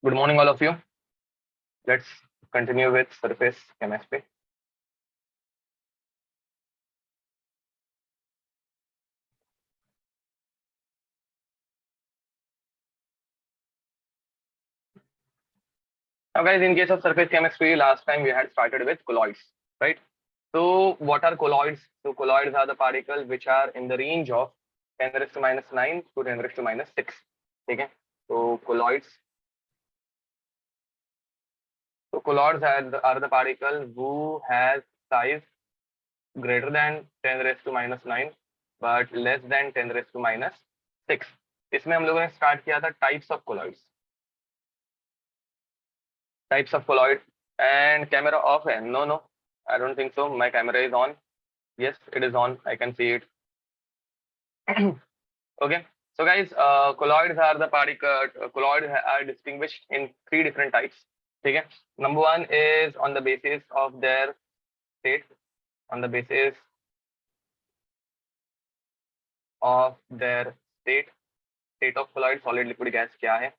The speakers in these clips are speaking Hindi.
Good morning, all of you. Let's continue with surface chemistry. Now, guys, in case of surface chemistry, last time we had started with colloids, right? So, what are colloids? So, colloids are the particles which are in the range of 10 raised to minus 9 to 10 raised to minus 6. Okay. So, colloids. So, colloids are the particle who has size greater than 10 raised to minus 9 but less than 10 raised to minus 6. इसमें हम लोगों ने स्टार्ट किया था types of colloids. Types of colloid. And camera off hai? No, I don't think so. My camera is on. Yes, it is on. I can see it. Okay. So guys, colloids are the particle. Colloids are distinguished in 3 different types. Okay. Number 1 is on the basis of their state. On the basis of their state of colloid, solid, liquid, gas क्या है?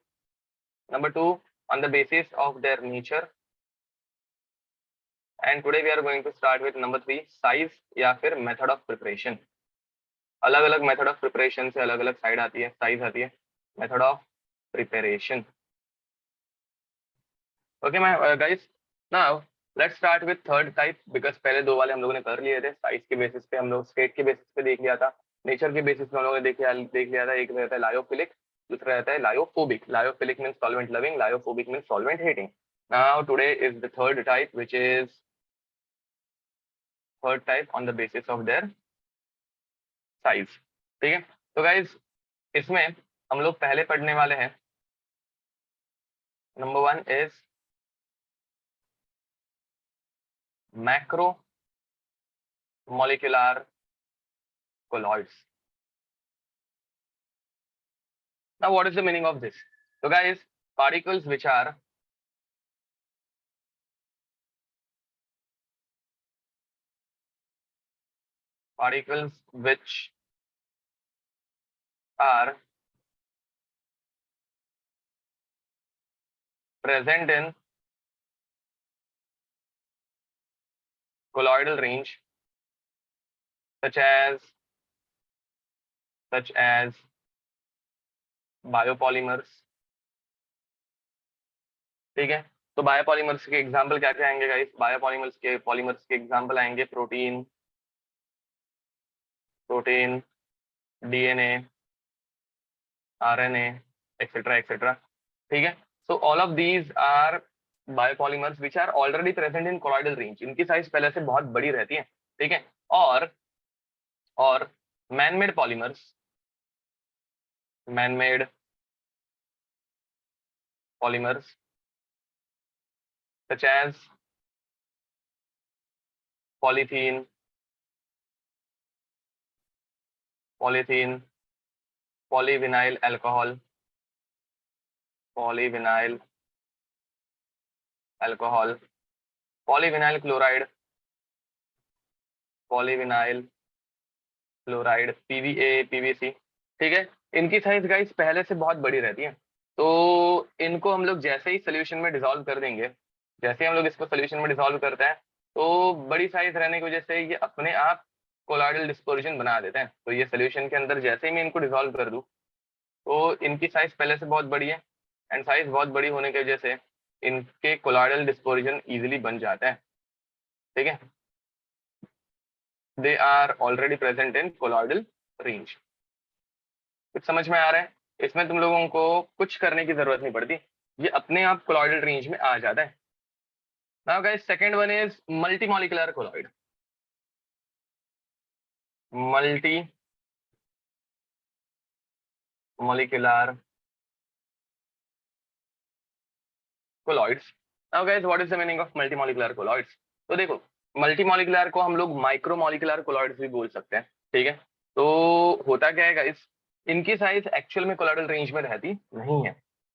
Number 2, on the basis of their nature. And today we are going to start with number 3, size या फिर method of preparation. अलग अलग मेथड ऑफ प्रिपरेशन से अलग अलग साइड आती है, साइज आती है, method of preparation. Okay my guys, now let's start with third type because पहले 2 वाले हम लोगों ने कर लिए थे. साइज के बेसिस पे हम लोग स्टेट के बेसिस पे देख लिया था, नेचर के बेसिस पे हम लोगों ने देख लिया था. एक रहता है लायोफिलिक, दूसरा रहता है lyophobic. Lyophilic means solvent loving, lyophobic means solvent hating. Now today is the third type which is third type on the basis of their size. ठीक है. तो गाइस, इसमें हम लोग पहले पढ़ने वाले हैं. Number 1 is macro molecular colloids. Now, what is the meaning of this? So, guys, particles which are present in colloidal range, such as biopolymers. ठीक है. तो बायोपॉलीमर्स के एग्जांपल क्या क्या आएंगे गाइस? बायोपॉलीमर्स के एग्जांपल आएंगे प्रोटीन, डीएनए, आरएनए, एक्सेट्रा. ठीक है. So all of these are biopolymers which are already present in colloidal range. इनकी साइज पहले से बहुत बड़ी रहती है. ठीक है. और man-made polymers, such as polythene, polyvinyl alcohol, polyvinyl chloride, PVA, PVC. ठीक है. इनकी साइज गाइस पहले से बहुत बड़ी रहती है. तो इनको हम लोग जैसे ही सोल्यूशन में डिसॉल्व कर देंगे, जैसे हम लोग इसको सोल्यूशन में डिसॉल्व करते हैं, तो बड़ी साइज रहने की वजह से ये अपने आप कोलॉइडल डिस्पर्जन बना देते हैं. तो ये सोल्यूशन के अंदर जैसे ही मैं इनको डिसॉल्व कर दूं, तो इनकी साइज पहले से बहुत बड़ी है. एंड साइज बहुत बड़ी होने की वजह से इनके कोलॉइडल डिस्पर्जन इजीली बन जाता है. ठीक है. They are already present in colloidal range. कुछ समझ में आ रहा है? इसमें तुम लोगों को कुछ करने की जरूरत नहीं पड़ती, ये अपने आप कोलॉइडल रेंज में आ जाता है. Now guys, second one is multi molecular colloid. Multi molecular colloids. Now guys, what is the meaning of multimolecular colloids? तो देखो, मल्टीमोलिकुलर को हम लोग माइक्रोमोलिकुलर कोलॉइड्स भी बोल सकते हैं. ठीक है. तो होता क्या है गाइस, इनकी साइज एक्चुअल में कोलॉइडल रेंज में रहती नहीं है.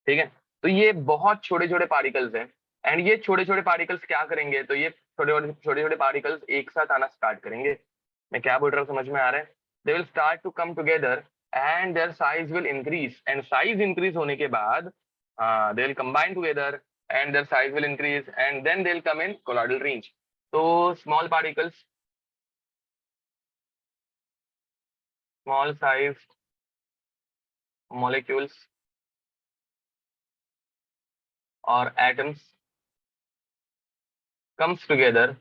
ठीक है. तो ये बहुत छोटे छोटे पार्टिकल्स हैं. एंड ये छोटे छोटे पार्टिकल्स क्या करेंगे, तो ये छोटे छोटे पार्टिकल्स एक साथ आना स्टार्ट करेंगे. मैं क्या बोल रहा हूँ समझ में आ रहा है? They will start to come together and their size will increase. And size increase होने के बाद they'll combine together and their size will increase and then they'll come in colloidal range. So small particles, small sized molecules or atoms comes together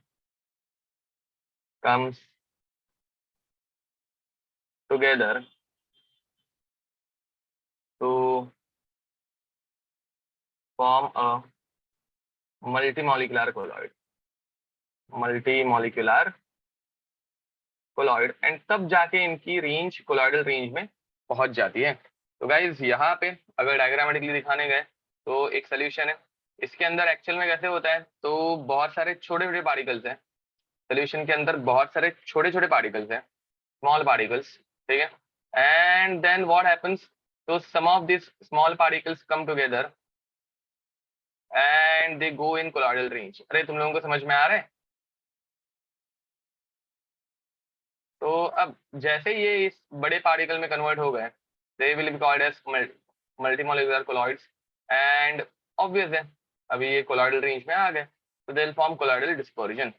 to form a multimolecular colloid and तब जाके इनकी रेंज कोलॉइडल रेंज में पहुंच जाती है। तो गाइज यहाँ पे अगर डायग्रामेटिकली दिखाने गए तो एक सोल्यूशन है, इसके अंदर एक्चुअल में कैसे होता है, तो बहुत सारे छोटे छोटे पार्टिकल्स हैं, सोल्यूशन के अंदर बहुत सारे छोटे छोटे पार्टिकल्स हैं, स्मॉल पार्टिकल्स, ठीक है। एंड देन व्हाट हैपेंस, तो some of this small particles come together and they go in colloidal range. अरे तुम लोगों को समझ में आ रहा है? तो अब जैसे ये इस बड़े पार्टिकल में कन्वर्ट हो गए, they will be called as multimolecular colloids and obvious है अभी ये कोलॉइडल रेंज में आ गए, तो they will form colloidal dispersion.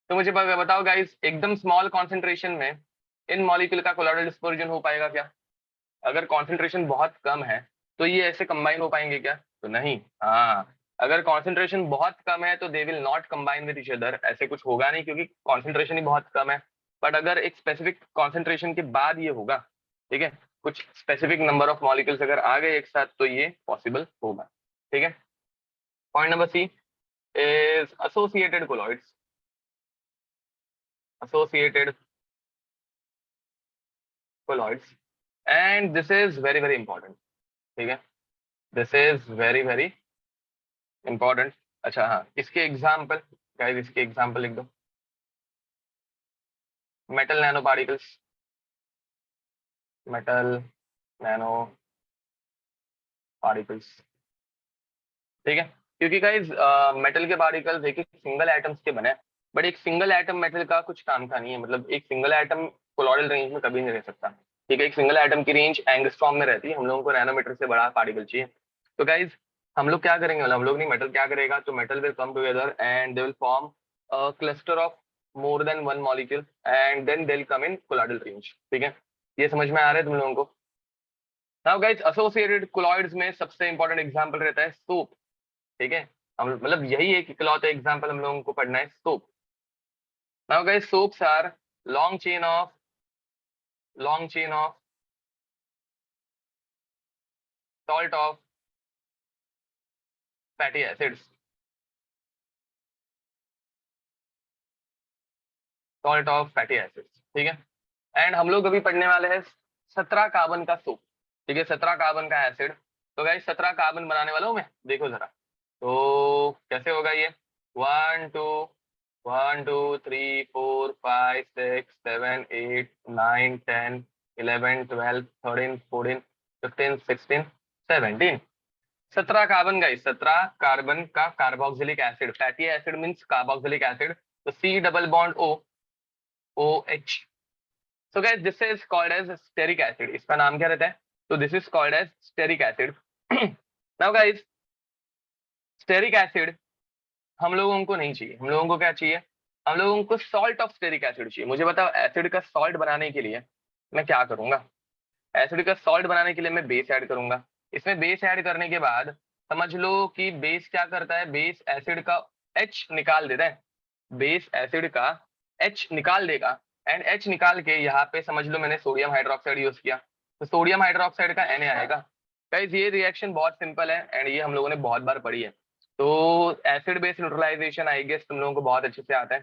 तो मुझे बताओ गाइस, एकदम स्मॉल कॉन्सेंट्रेशन में इन मॉलिक्यूल का कोलॉइडल डिस्पर्जन हो पाएगा क्या? अगर कॉन्सेंट्रेशन बहुत कम है तो ये ऐसे कंबाइन हो पाएंगे क्या? तो नहीं। हाँ, अगर कॉन्सेंट्रेशन बहुत कम है तो they will not combine with each other, ऐसे कुछ होगा नहीं क्योंकि कॉन्सेंट्रेशन ही बहुत कम है। बट अगर एक स्पेसिफिक कॉन्सेंट्रेशन के बाद ये होगा, ठीक है, कुछ स्पेसिफिक नंबर ऑफ मॉलिक्यूल्स अगर आ गए एक साथ तो ये पॉसिबल होगा, ठीक है। Point number C is associated colloids, and this is very very important, ठीक है, this is very very important. अच्छा हाँ, इसके एग्जाम्पल गाइस, इसके एग्जाम्पल लिख दो। मेटल नैनो पार्टिकल्स, ठीक है, क्योंकि गाइस मेटल के पार्टिकल्स एक सिंगल एटम्स के बने, बट एक सिंगल एटम मेटल का कुछ काम का नहीं है, मतलब एक सिंगल एटम कोलॉइडल रेंज में कभी नहीं रह सकता, ठीक है। एक सिंगल एटम की रेंज एंगस्ट्रॉम में रहती है, हम लोगों को नैनोमीटर से बड़ा पार्टिकल चाहिए। तो गाइस हम लोग क्या करेंगे, मतलब हम लोग नहीं, मेटल क्या करेगा, तो metal will come together and they will form a cluster of more than one molecule and then they will come in colloidal range, ठीक है। ये समझ में आ रहा है तुम लोगों को? नाउ गाइस एसोसिएटेड कोलॉइड्स में सबसे इंपॉर्टेंट एग्जांपल रहता है सोप, ठीक है। हम मतलब यही एक इकलौता एग्जांपल हम लोगों को पढ़ना है, soap. Now guys soaps are long chain of salt of fatty acids, ठीक है। एंड हम लोग अभी पढ़ने वाले हैं 17 कार्बन का सोप, ठीक है, 17 कार्बन का एसिड। तो गाइस 17 कार्बन बनाने वाला हूं मैं, देखो जरा तो कैसे होगा ये, 1 2 1 2 3 4 5 6 7 8 9 10 11 12 13 14 15 16 17 17 कार्बन गाइस, 17 कार्बन का carboxylic acid, fatty acid means carboxylic acid, तो C double bond O, O H. So guys this is called as stearic acid, इसका नाम क्या रहता है, तो this is called as stearic acid. Now guys stearic acid हम लोगों को नहीं चाहिए, हम लोगों को क्या चाहिए, हम लोगों को सॉल्ट ऑफ स्टेरिक एसिड चाहिए। मुझे बताओ एसिड का सॉल्ट बनाने के लिए मैं क्या करूंगा, एसिड का सॉल्ट बनाने के लिए मैं बेस ऐड करूंगा। इसमें बेस ऐड करने के बाद समझ लो कि बेस क्या करता है, बेस एसिड का H निकाल देता है, बेस एसिड का H निकाल देगा एंड H निकाल के यहाँ पे समझ लो मैंने सोडियम हाइड्रोक्साइड यूज किया, तो सोडियम हाइड्रोक्साइड का Na आएगा। गाइस ये रिएक्शन बहुत सिंपल है एंड ये हम लोगों ने बहुत बार पढ़ी है, तो acid base neutralization I guess तुम लोगों को बहुत अच्छे से आता है,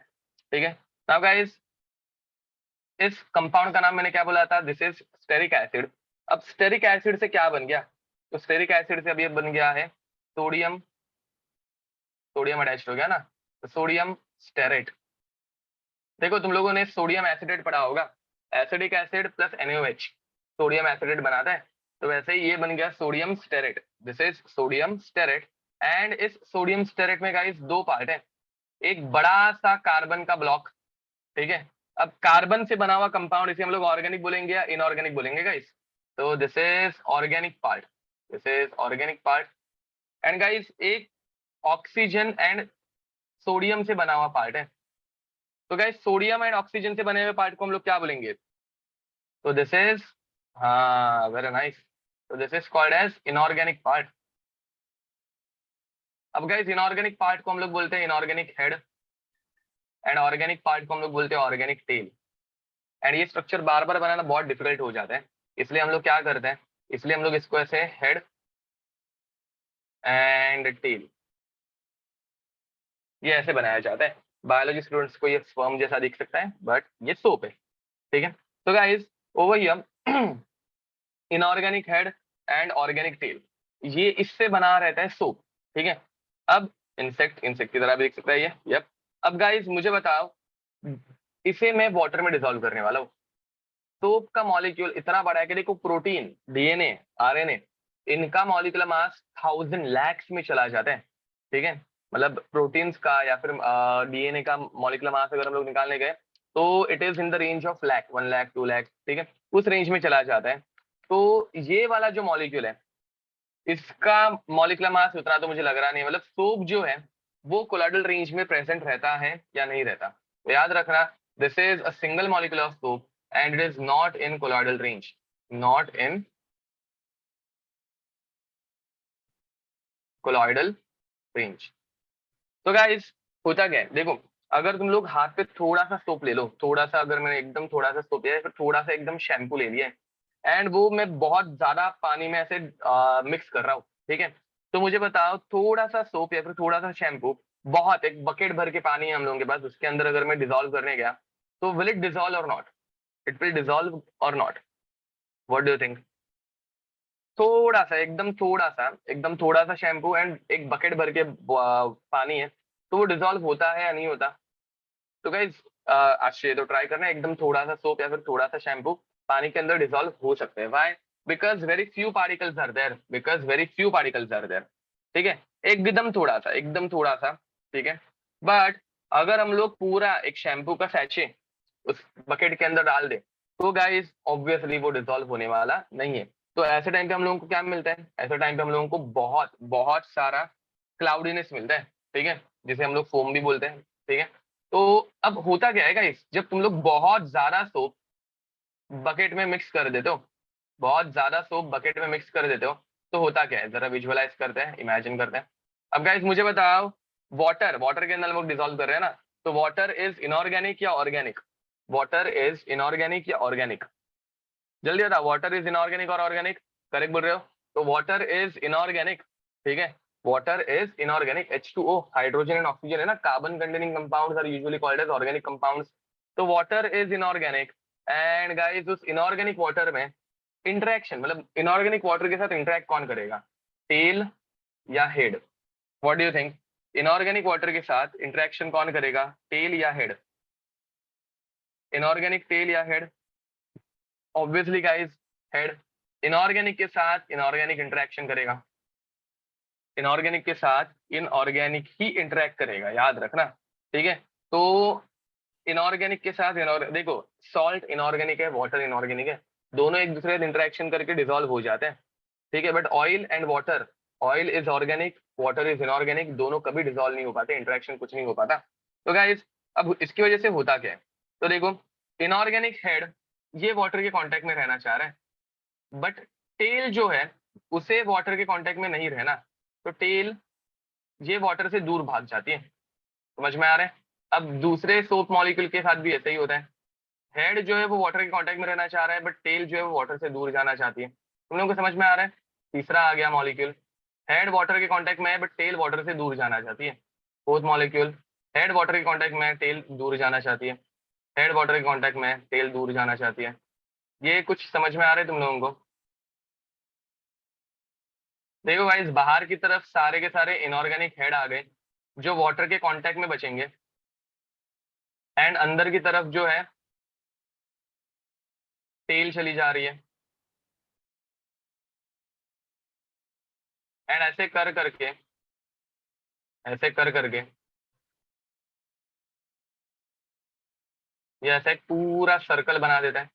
ठीक है। नाउ गाइस इस कंपाउंड का नाम मैंने क्या बोला था, दिस इज स्टेरिक एसिड। अब स्टेरिक एसिड से क्या बन गया, तो स्टेरिक एसिड से अब ये बन गया है सोडियम, सोडियम अटैच्ड हो गया ना, तो सोडियम स्टेरेट। देखो तुम लोगों ने सोडियम एसिडेट पढ़ा होगा, acidic acid plus NaOH sodium acetate बनाता है, तो वैसे ही ये बन गया sodium stearate, this is sodium stearate. And इस सोडियम स्टेरेट में गाइस दो पार्ट है, एक बड़ा सा कार्बन का ब्लॉक, ठीक है। अब कार्बन से बना हुआ कंपाउंड इसे हम लोग ऑर्गेनिक बोलेंगे या इनऑर्गेनिक बोलेंगे गाइस, तो this is organic part, this is organic part. And guys एक ऑक्सीजन एंड सोडियम से बना हुआ पार्ट है। तो गाइस सोडियम एंड ऑक्सीजन से बने हुए पार्ट को हम लोग क्या बोलेंगे? तो दिस इज, हाँ वेरी नाइस, तो this is called as inorganic part. अब गाइस इनऑर्गेनिक पार्ट को हम लोग बोलते हैं inorganic head, and organic part को हम लोग बोलते हैं ऑर्गेनिक टेल। एंड ये स्ट्रक्चर बार बार बनाना बहुत डिफिकल्ट हो जाता है, इसलिए हम लोग क्या करते हैं, इसलिए हम लोग इसको ऐसे हेड एंड टेल ये ऐसे बनाया जाता है। बायोलॉजी स्टूडेंट्स को ये स्पर्म जैसा दिख सकता है, बट ये सोप है, ठीक है। तो guys over here inorganic head and organic tail, ये इससे बना रहता है सोप, ठीक है। अब इंसेक्ट, इंसेक्ट की तरह भी दिख सकता है ये, यप। अब गाइस मुझे बताओ, इसे मैं वाटर में डिसॉल्व करने वाला हूँ। सोप का मॉलिक्यूल इतना बड़ा है कि देखो प्रोटीन, डीएनए, आरएनए, इनका मॉलिक्यूलर मास 1000 लैक्स में चला जाता है, ठीक है। मतलब प्रोटीन्स का या फिर डीएनए का मॉलिक्यूलर मास अगर हम लोग निकालने गए तो it is in the range of lakh, 1 lakh 2 lakh, ठीक है, उस रेंज में चला जाता है। तो ये वाला जो मॉलिक्यूल है इसका मॉलिक्यूलर मास उतना तो मुझे लग रहा नहीं है। मतलब सोप जो है वो कोलॉइडल रेंज में प्रेजेंट रहता है या नहीं रहता? तो याद रखना, this is a single molecule of soap and it is not in colloidal range, not in colloidal range. तो गाइस होता क्या है, देखो अगर तुम लोग हाथ पे थोड़ा सा सोप ले लो, थोड़ा सा, अगर मैंने एकदम थोड़ा सा सोप लिया है, फिर थोड़ा सा एकदम शैम्पू ले लिया है एंड वो मैं बहुत ज्यादा पानी में ऐसे मिक्स कर रहा हूँ, ठीक है। तो मुझे बताओ थोड़ा सा सोप या फिर थोड़ा सा शैम्पू, बहुत एक बकेट भर के पानी है हम लोगों के पास, उसके अंदर अगर मैं डिजोल्व करने गया तो विल इट डिजोल्व और नॉट? इट विल डिजोल्व और not? What do you think? थोड़ा सा, एकदम थोड़ा सा, एकदम थोड़ा सा शैम्पू एंड एक बकेट भर के पानी है, तो वो डिजोल्व होता है या नहीं होता? तो गाइज आज से तो ट्राई करना है, एकदम थोड़ा सा सोप या फिर थोड़ा सा शैम्पू पानी के अंदर डिजोल्व हो सकते हैं। Why? Because very few particles are there, because very few particles are there, ठीक है। एकदम थोड़ा सा, एकदम थोड़ा सा, ठीक है। बट अगर हम लोग पूरा एक शैम्पू का सैचे उस बकेट के अंदर डाल दे तो गाइस ऑब्वियसली वो डिसॉल्व होने वाला नहीं है। तो ऐसे टाइम पे हम लोगों को क्या मिलता है? ऐसे टाइम पे हम लोगों को बहुत बहुत सारा क्लाउडीनेस मिलता है, ठीक है, जिसे हम लोग फोम भी बोलते हैं, ठीक है। तो अब होता क्या है गाइस, जब तुम लोग बहुत ज्यादा सोप बकेट में मिक्स कर देते हो, बहुत ज्यादा सोप बकेट में मिक्स कर देते हो, तो होता क्या है, जरा विजुअलाइज करते हैं, इमेजिन करते हैं। अब गाइस मुझे बताओ, वाटर, वाटर के अंदर हम लोग डिसॉल्व कर रहे हैं ना, तो वाटर इज इनऑर्गेनिक या ऑर्गेनिक? वाटर इज इनऑर्गेनिक या ऑर्गेनिक? जल्दी बताओ, वाटर इज इनऑर्गेनिक और ऑर्गेनिक? करेक्ट बोल रहे हो। तो वाटर इज इनऑर्गेनिक, ठीक है। Water is inorganic, H2O, hydrogen and oxygen है ना, carbon containing compounds are usually called as organic compounds. तो water is inorganic and guys उस इनऑर्गेनिक वाटर में इंटरेक्शन, मतलब इनऑर्गेनिक वाटर के साथ इंटरेक्ट कौन करेगा? टेल या head? What do you think? Inorganic water के साथ इंटरेक्शन कौन करेगा, टेल या हेड? इनऑर्गेनिक टेल या head? Obviously guys head. Inorganic के साथ इनऑर्गेनिक इंटरेक्शन करेगा, इनऑर्गेनिक के साथ इनऑर्गेनिक ही इंटरेक्ट करेगा, याद रखना, ठीक है। तो इनऑर्गेनिक के साथ देखो, सॉल्ट इनऑर्गेनिक है, वाटर इनऑर्गेनिक है, दोनों एक दूसरे से इंटरेक्शन करके डिसॉल्व हो जाते हैं, ठीक है। But oil and water, oil is organic, water is inorganic, दोनों कभी डिसॉल्व नहीं हो पाते, इंटरेक्शन कुछ नहीं हो पाता। तो गाइस अब इसकी वजह से होता क्या है, तो देखो इनऑर्गेनिक हेड ये वाटर के कांटेक्ट में रहना चाह रहा है, बट टेल जो है उसे वाटर के कांटेक्ट में नहीं रहना, तो टेल ये वाटर से दूर भाग जाती है। समझ में आ रहा है? अब दूसरे सोप मॉलिक्यूल के साथ भी ऐसे ही होता है, हेड जो है वो वाटर के कांटेक्ट में रहना चाह रहा है, बट टेल जो है वो वाटर से दूर जाना चाहती है। तुम लोगों को समझ में आ रहा है? तीसरा आ गया मॉलिक्यूल, हेड वाटर के कांटेक्ट में है बट टेल वाटर से दूर जाना चाहती है। फोर्थ मॉलिक्यूल, हेड वाटर के कांटेक्ट में है, टेल दूर जाना चाहती है, हेड वाटर के कांटेक्ट में है, टेल दूर जाना चाहती है। ये कुछ समझ में आ रहा है तुम लोगों को? देखो गाइस बाहर की तरफ सारे के सारे इनऑर्गेनिक हेड आ गए जो वाटर के कांटेक्ट में बचेंगे, एंड अंदर की तरफ जो है टेल चली जा रही है, एंड ऐसे कर करके, ऐसे कर करके ये ऐसे एक पूरा सर्कल बना देता है।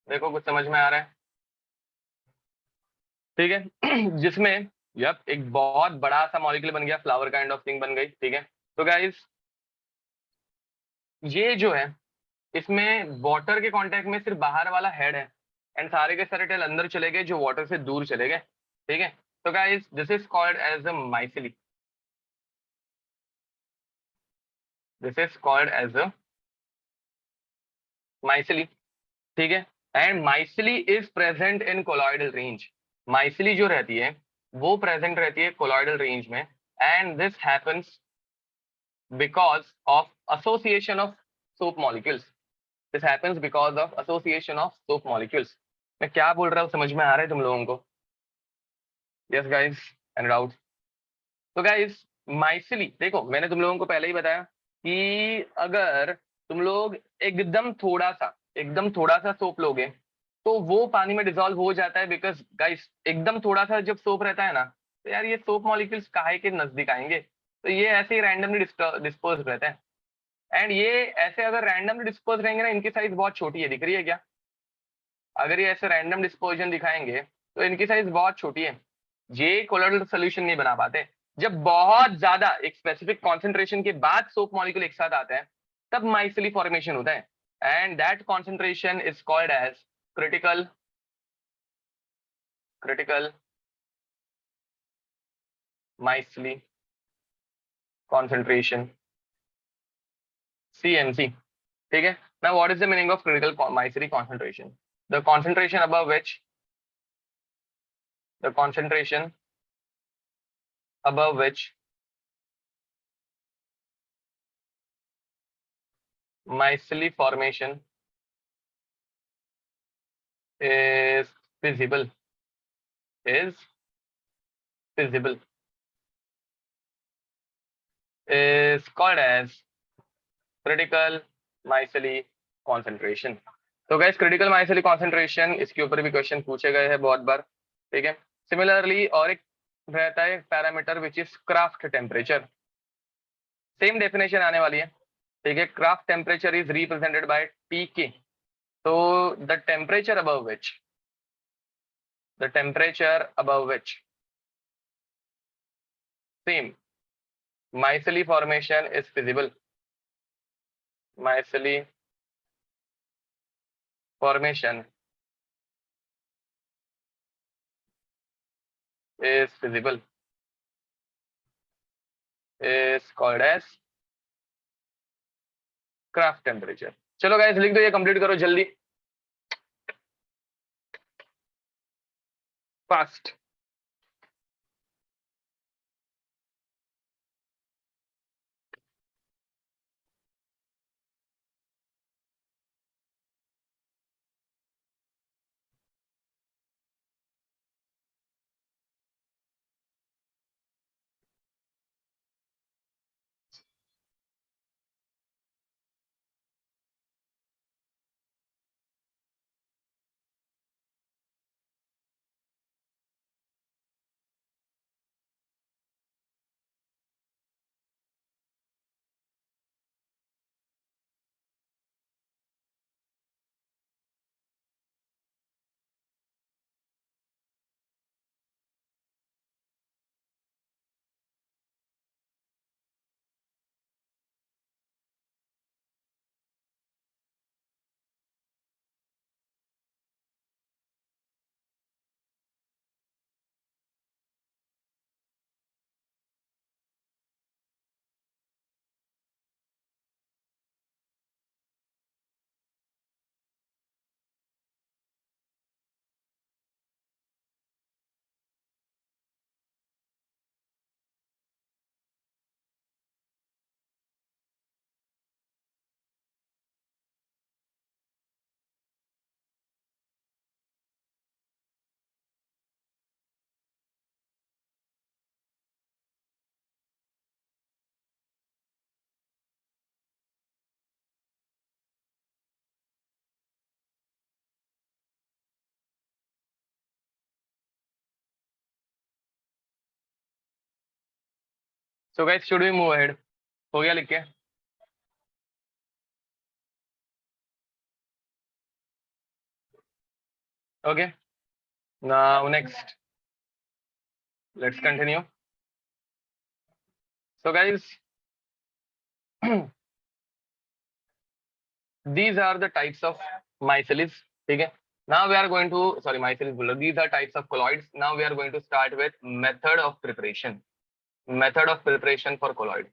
देखो कुछ समझ में आ रहा है? ठीक है। जिसमें यप एक बहुत बड़ा सा मॉलिक्यूल बन गया, फ्लावर काइंड ऑफ थिंग बन गई। ठीक है, तो गाइस ये जो है इसमें वाटर के कांटेक्ट में सिर्फ बाहर वाला हेड है, एंड सारे के सारे टेल अंदर चले गए जो वाटर से दूर चले गए। ठीक है, तो guys this is called as a micelle, this is called as a micelle. ठीक है, and micelle is present in colloidal range. Micelle जो रहती है वो प्रेजेंट रहती है कोलॉइडल रेंज में, and this happens because of association of soap molecules. This happens because of association of soap molecules. मैं क्या बोल रहा हूँ समझ में आ रहा है तुम लोगों को? Yes guys, any doubt? तो गाइस माइसिली देखो, मैंने तुम लोगों को पहले ही बताया कि अगर तुम लोग एकदम थोड़ा सा सोप लोगे तो वो पानी में डिसॉल्व हो जाता है, बिकॉज गाइस एकदम थोड़ा सा जब सोप रहता है ना, तो यार ये सोप मॉलिक्यूल्स काहे के नजदीक आएंगे, तो ये ऐसे ही रैंडमली डिस्पोज रहते हैं। एंड ये ऐसे अगर रैंडमली डिस्पोज रहेंगे ना, इनकी साइज बहुत छोटी है, दिख रही है क्या? अगर ये ऐसे रैंडम डिस्पोजन दिखाएंगे तो इनकी साइज बहुत छोटी है, ये कोलोइडल सोल्यूशन नहीं बना पाते। जब बहुत ज्यादा एक स्पेसिफिक कॉन्सेंट्रेशन के बाद सोप मॉलिक्यूल एक साथ आते हैं तब माइसिली फॉर्मेशन होता है, and that concentration is called as critical critical micelle concentration, CMC। ठीक है, now what is the meaning of critical micelle concentration? The concentration above which the concentration above which micelle formation is visible is visible is called as critical micelle concentration। तो गैस क्रिटिकल माइसिली कॉन्सेंट्रेशन, इसके ऊपर भी क्वेश्चन पूछे गए हैं बहुत बार। ठीक है, सिमिलरली और एक रहता है parameter which is craft temperature, same definition आने वाली है। ठीक है, craft temperature is represented by TK। तो the temperature above which the temperature above which same micelle formation is visible, micelle formation is visible is called as Krafft temperature. चलो गाइस लिख दो, ये कंप्लीट करो जल्दी, fast. So guys should we move ahead? हो गया लिख के? Okay, now next Let's continue. So guys, these are the types of micelles. ठीक है. Now we are going to, sorry, micelles. These are types of colloids. Now we are going to start with method of preparation. Method of preparation for colloid.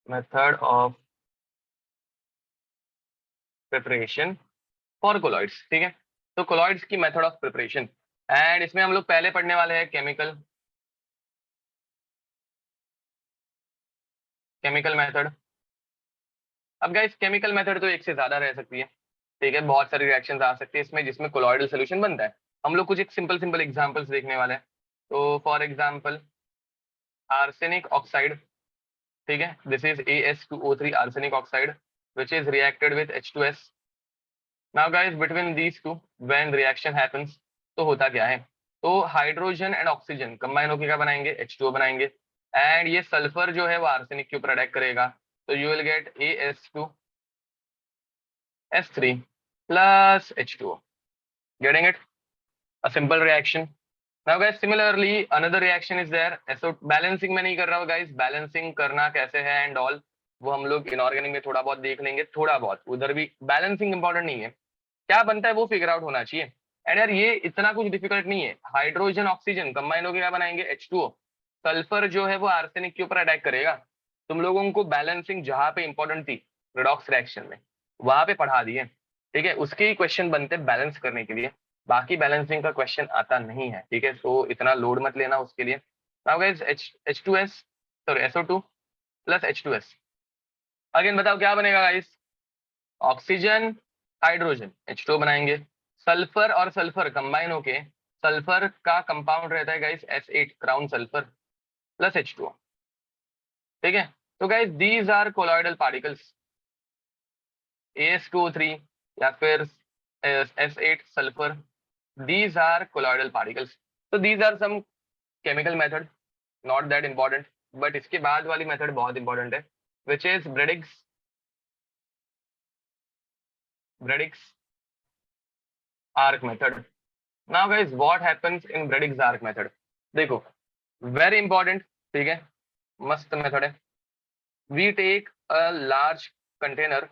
Method of preparation for colloids. ठीक है. तो colloids की method of preparation. And इसमें हम लोग पहले पढ़ने वाले हैं केमिकल मेथड. अब गाइस केमिकल मेथड तो एक से ज्यादा रह सकती है. ठीक है. बहुत सारी रिएक्शंस आ सकती है इसमें जिसमें कोलॉइडल सोल्यूशन बनता है. हम लोग कुछ एक सिंपल एग्जांपल्स देखने वाले हैं. तो फॉर एग्जांपल आर्सेनिक ऑक्साइड. ठीक है. This is AS2O3 arsenic oxide which is reacted with H2S. Now guys, between these two when reaction happens, तो होता क्या है. तो हाइड्रोजन एंड ऑक्सीजन कंबाइन होकर क्या बनाएंगे, H2O बनाएंगे. एंड ये सल्फर जो है वो आर्सेनिक के ऊपर अटैक करेगा. तो you will get AS2S3 plus H2O. Getting it? A simple reaction. Now guys, similarly another reaction is there. So balancing मैं नहीं कर रहा हूँ guys. Balancing करना कैसे है and all वो हम लोग इनऑर्गेनिक में थोड़ा बहुत देख लेंगे. थोड़ा बहुत उधर भी बैलेंसिंग इंपॉर्टेंट नहीं है. क्या बनता है वो फिगर आउट होना चाहिए. एंड यार ये इतना कुछ डिफिकल्ट नहीं है. हाइड्रोजन ऑक्सीजन कंबाइन होकर क्या बनाएंगे, H2O. सल्फर जो है वो आर्सेनिक के ऊपर अटैक करेगा. तुम लोगों को बैलेंसिंग जहां पे इंपॉर्टेंट थी रिडॉक्स रिएक्शन में वहां पे पढ़ा दिए. ठीक है. उसके ही क्वेश्चन बनते बैलेंस करने के लिए. बाकी बैलेंसिंग का क्वेश्चन आता नहीं है. ठीक है. तो इतना लोड मत लेना उसके लिए. Now guys H2S sorry SO2 plus H2S. Again बताओ क्या बनेगा गाइस. ऑक्सीजन हाइड्रोजन H2O बनाएंगे. सल्फर और सल्फर कंबाइन होके सल्फर का कंपाउंड रहता है guys S8 crown sulphur plus H2O. ठीक है. तो guys these are colloidal particles. AS2O3 या फिर S8 sulphur. These are colloidal particles. So these are some chemical method, not that important. But इसके बाद वाली method बहुत important है, which is Bradig's arc method. Now guys, what happens in Bradig's arc method? देखो, very important. ठीक है, मस्त method है. We take a large container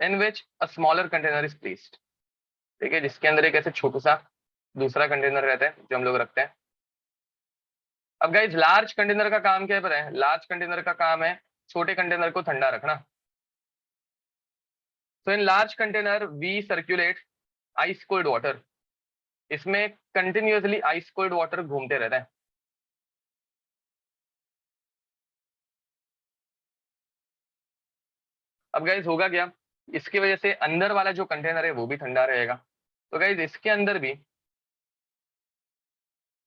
in which a smaller container is placed. ठीक है. जिसके अंदर एक ऐसे छोटा सा दूसरा कंटेनर रहता है जो हम लोग रखते हैं. अब गाइज लार्ज कंटेनर का काम क्या है. लार्ज कंटेनर का काम है छोटे कंटेनर को ठंडा रखना. So in large container we circulate ice cold water. इसमें कंटिन्यूअसली आइस कोल्ड वाटर घूमते रहता है. अब गाइज होगा क्या, इसकी वजह से अंदर वाला जो कंटेनर है वो भी ठंडा रहेगा. तो गाइज इसके अंदर भी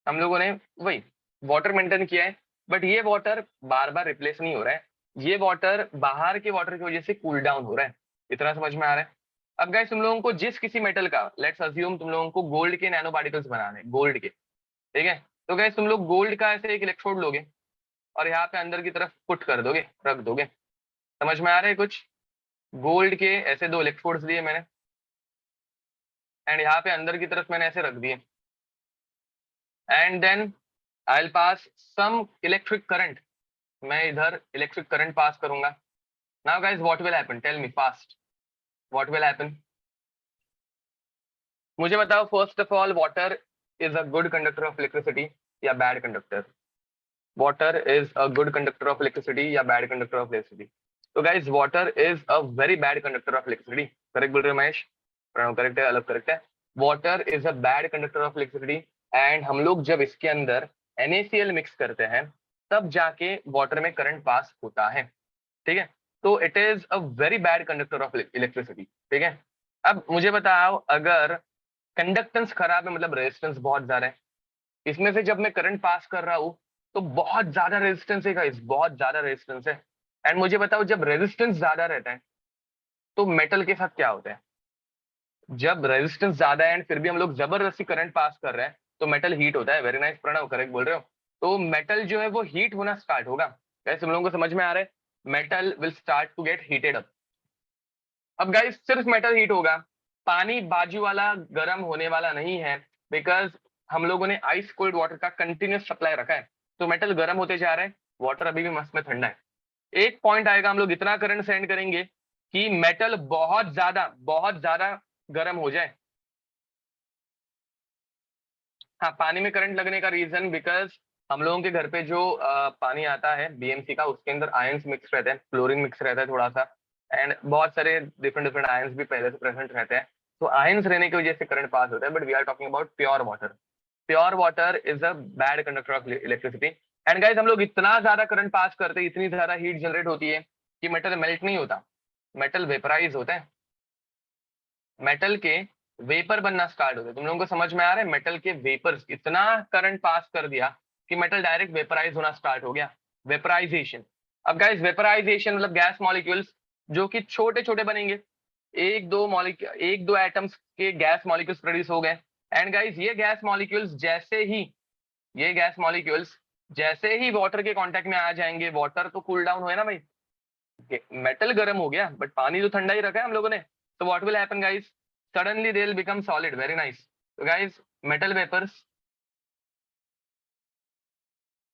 हम लोगों ने वही वाटर मेंटेन किया है. बट ये वाटर बार बार रिप्लेस नहीं हो रहा है. ये वाटर बाहर के वाटर की वजह से कूल डाउन हो रहा है. इतना समझ में आ रहा है. अब गाइस तुम लोगों को जिस किसी मेटल का, लेट्स अज्यूम तुम लोगों को गोल्ड के नैनो पार्टिकल्स बनाने हैं, गोल्ड के. ठीक है. तो गाइस तुम लोग गोल्ड का ऐसे एक इलेक्ट्रोड लोगे और यहाँ पे अंदर की तरफ पुट कर दोगे, रख दोगे. समझ में आ रहा है कुछ. गोल्ड के ऐसे दो इलेक्ट्रोड्स दिए मैंने एंड यहाँ पे अंदर की तरफ मैंने ऐसे रख दिए. And then I will pass some electric current. मैं इधर इलेक्ट्रिक करंट पास करूंगा. Now guys what will happen, tell me fast, what will happen. मुझे बताओ first of all, water is a good conductor of electricity या bad conductor. Water is a good conductor of electricity या बैड कंडक्टर ऑफ इलेक्ट्रिसिटी. तो guys water is a very bad conductor of electricity. Correct बोल रहे हो महेश. प्रणव करेक्ट है, अलग करेक्ट है. Water is a bad conductor of electricity. And हम लोग जब इसके अंदर NaCl मिक्स करते हैं तब जाके वाटर में करंट पास होता है. ठीक है. तो it is a very bad conductor of electricity. ठीक है. अब मुझे बताओ अगर कंडक्टेंस खराब है, मतलब रेजिस्टेंस बहुत ज्यादा है, इसमें से जब मैं करंट पास कर रहा हूँ तो बहुत ज्यादा रेजिस्टेंस है गाइस, बहुत ज्यादा रेजिस्टेंस है. एंड मुझे बताओ जब रेजिस्टेंस ज्यादा रहता है तो मेटल के साथ क्या होता है. जब रेजिस्टेंस ज्यादा है एंड फिर भी हम लोग जबरदस्ती करंट पास कर रहे हैं तो मेटल हीट होता है. वेरी नाइस प्रणव, करेक्ट बोल रहे हो. तो मेटल जो है वो हीट होना स्टार्ट होगा. गाइस तुम लोगों को समझ में आ रहा है. Metal will start to get heated up. अब गाइस सिर्फ मेटल हीट होगा पानी बाजू वाला गर्म होने वाला नहीं है, बिकॉज हम लोगों ने आइस कोल्ड वाटर का कंटिन्यूस सप्लाई रखा है, तो मेटल गर्म होते जा रहे हैं, वाटर अभी भी मस्त में ठंडा है। एक पॉइंट आएगा, हम लोग इतना करंट सेंड करेंगे कि मेटल बहुत ज्यादा गर्म हो जाए। हाँ, पानी में करंट लगने का रीजन बिकॉज हम लोगों के घर पे जो पानी आता है बीएमसी का, उसके अंदर आयंस मिक्स रहते हैं, क्लोरीन मिक्स रहता है थोड़ा सा, एंड बहुत सारे डिफरेंट डिफरेंट आयंस भी पहले से प्रेजेंट रहते हैं। तो आयंस रहने की वजह से करंट पास होता है, but we are talking about pure water. Pure water is a bad conductor of electricity. And guys, हम लोग इतना ज्यादा करंट पास करते हैं, इतनी ज्यादा हीट जनरेट होती है कि मेटल मेल्ट नहीं होता, मेटल वेपराइज होता है। मेटल के वेपर बनना स्टार्ट होते, तुम लोगों को समझ में आ रहा है? मेटल के वेपर्स, इतना करंट पास कर दिया कि मेटल डायरेक्ट वेपराइज होना स्टार्ट हो गया, वेपराइजेशन। अब गाइस, वेपराइजेशन मतलब गैस मॉलिक्यूल्स जो कि छोटे छोटे बनेंगे, एक दो एटम्स के गैस मॉलिक्यूल्स प्रोड्यूस हो गए। एंड गाइस, ये गैस मॉलिक्यूल्स जैसे ही वाटर के कांटेक्ट में आ जाएंगे, वाटर तो कूल डाउन हुए ना भाई, मेटल गर्म हो गया बट पानी तो ठंडा ही रखा है हम लोगों ने, तो what will happen guys? Suddenly they'll become solid. Very nice. So guys, metal vapors,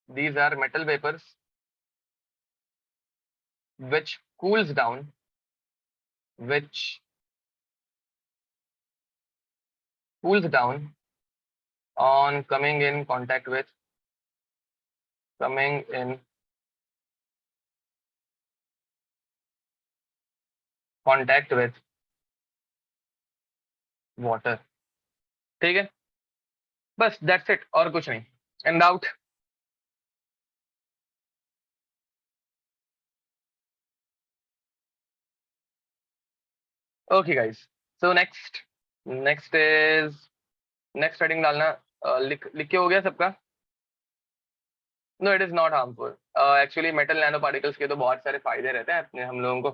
these are metal vapors which cools down, which cools down on coming in contact with water. ठीक है, बस दैट्स इट, और कुछ नहीं। And out. Okay guys, so next is next heading डालना। लिख के हो गया सबका? No, it is not harmful. Actually metal nano particles के तो बहुत सारे फायदे रहते हैं अपने हम लोगों को।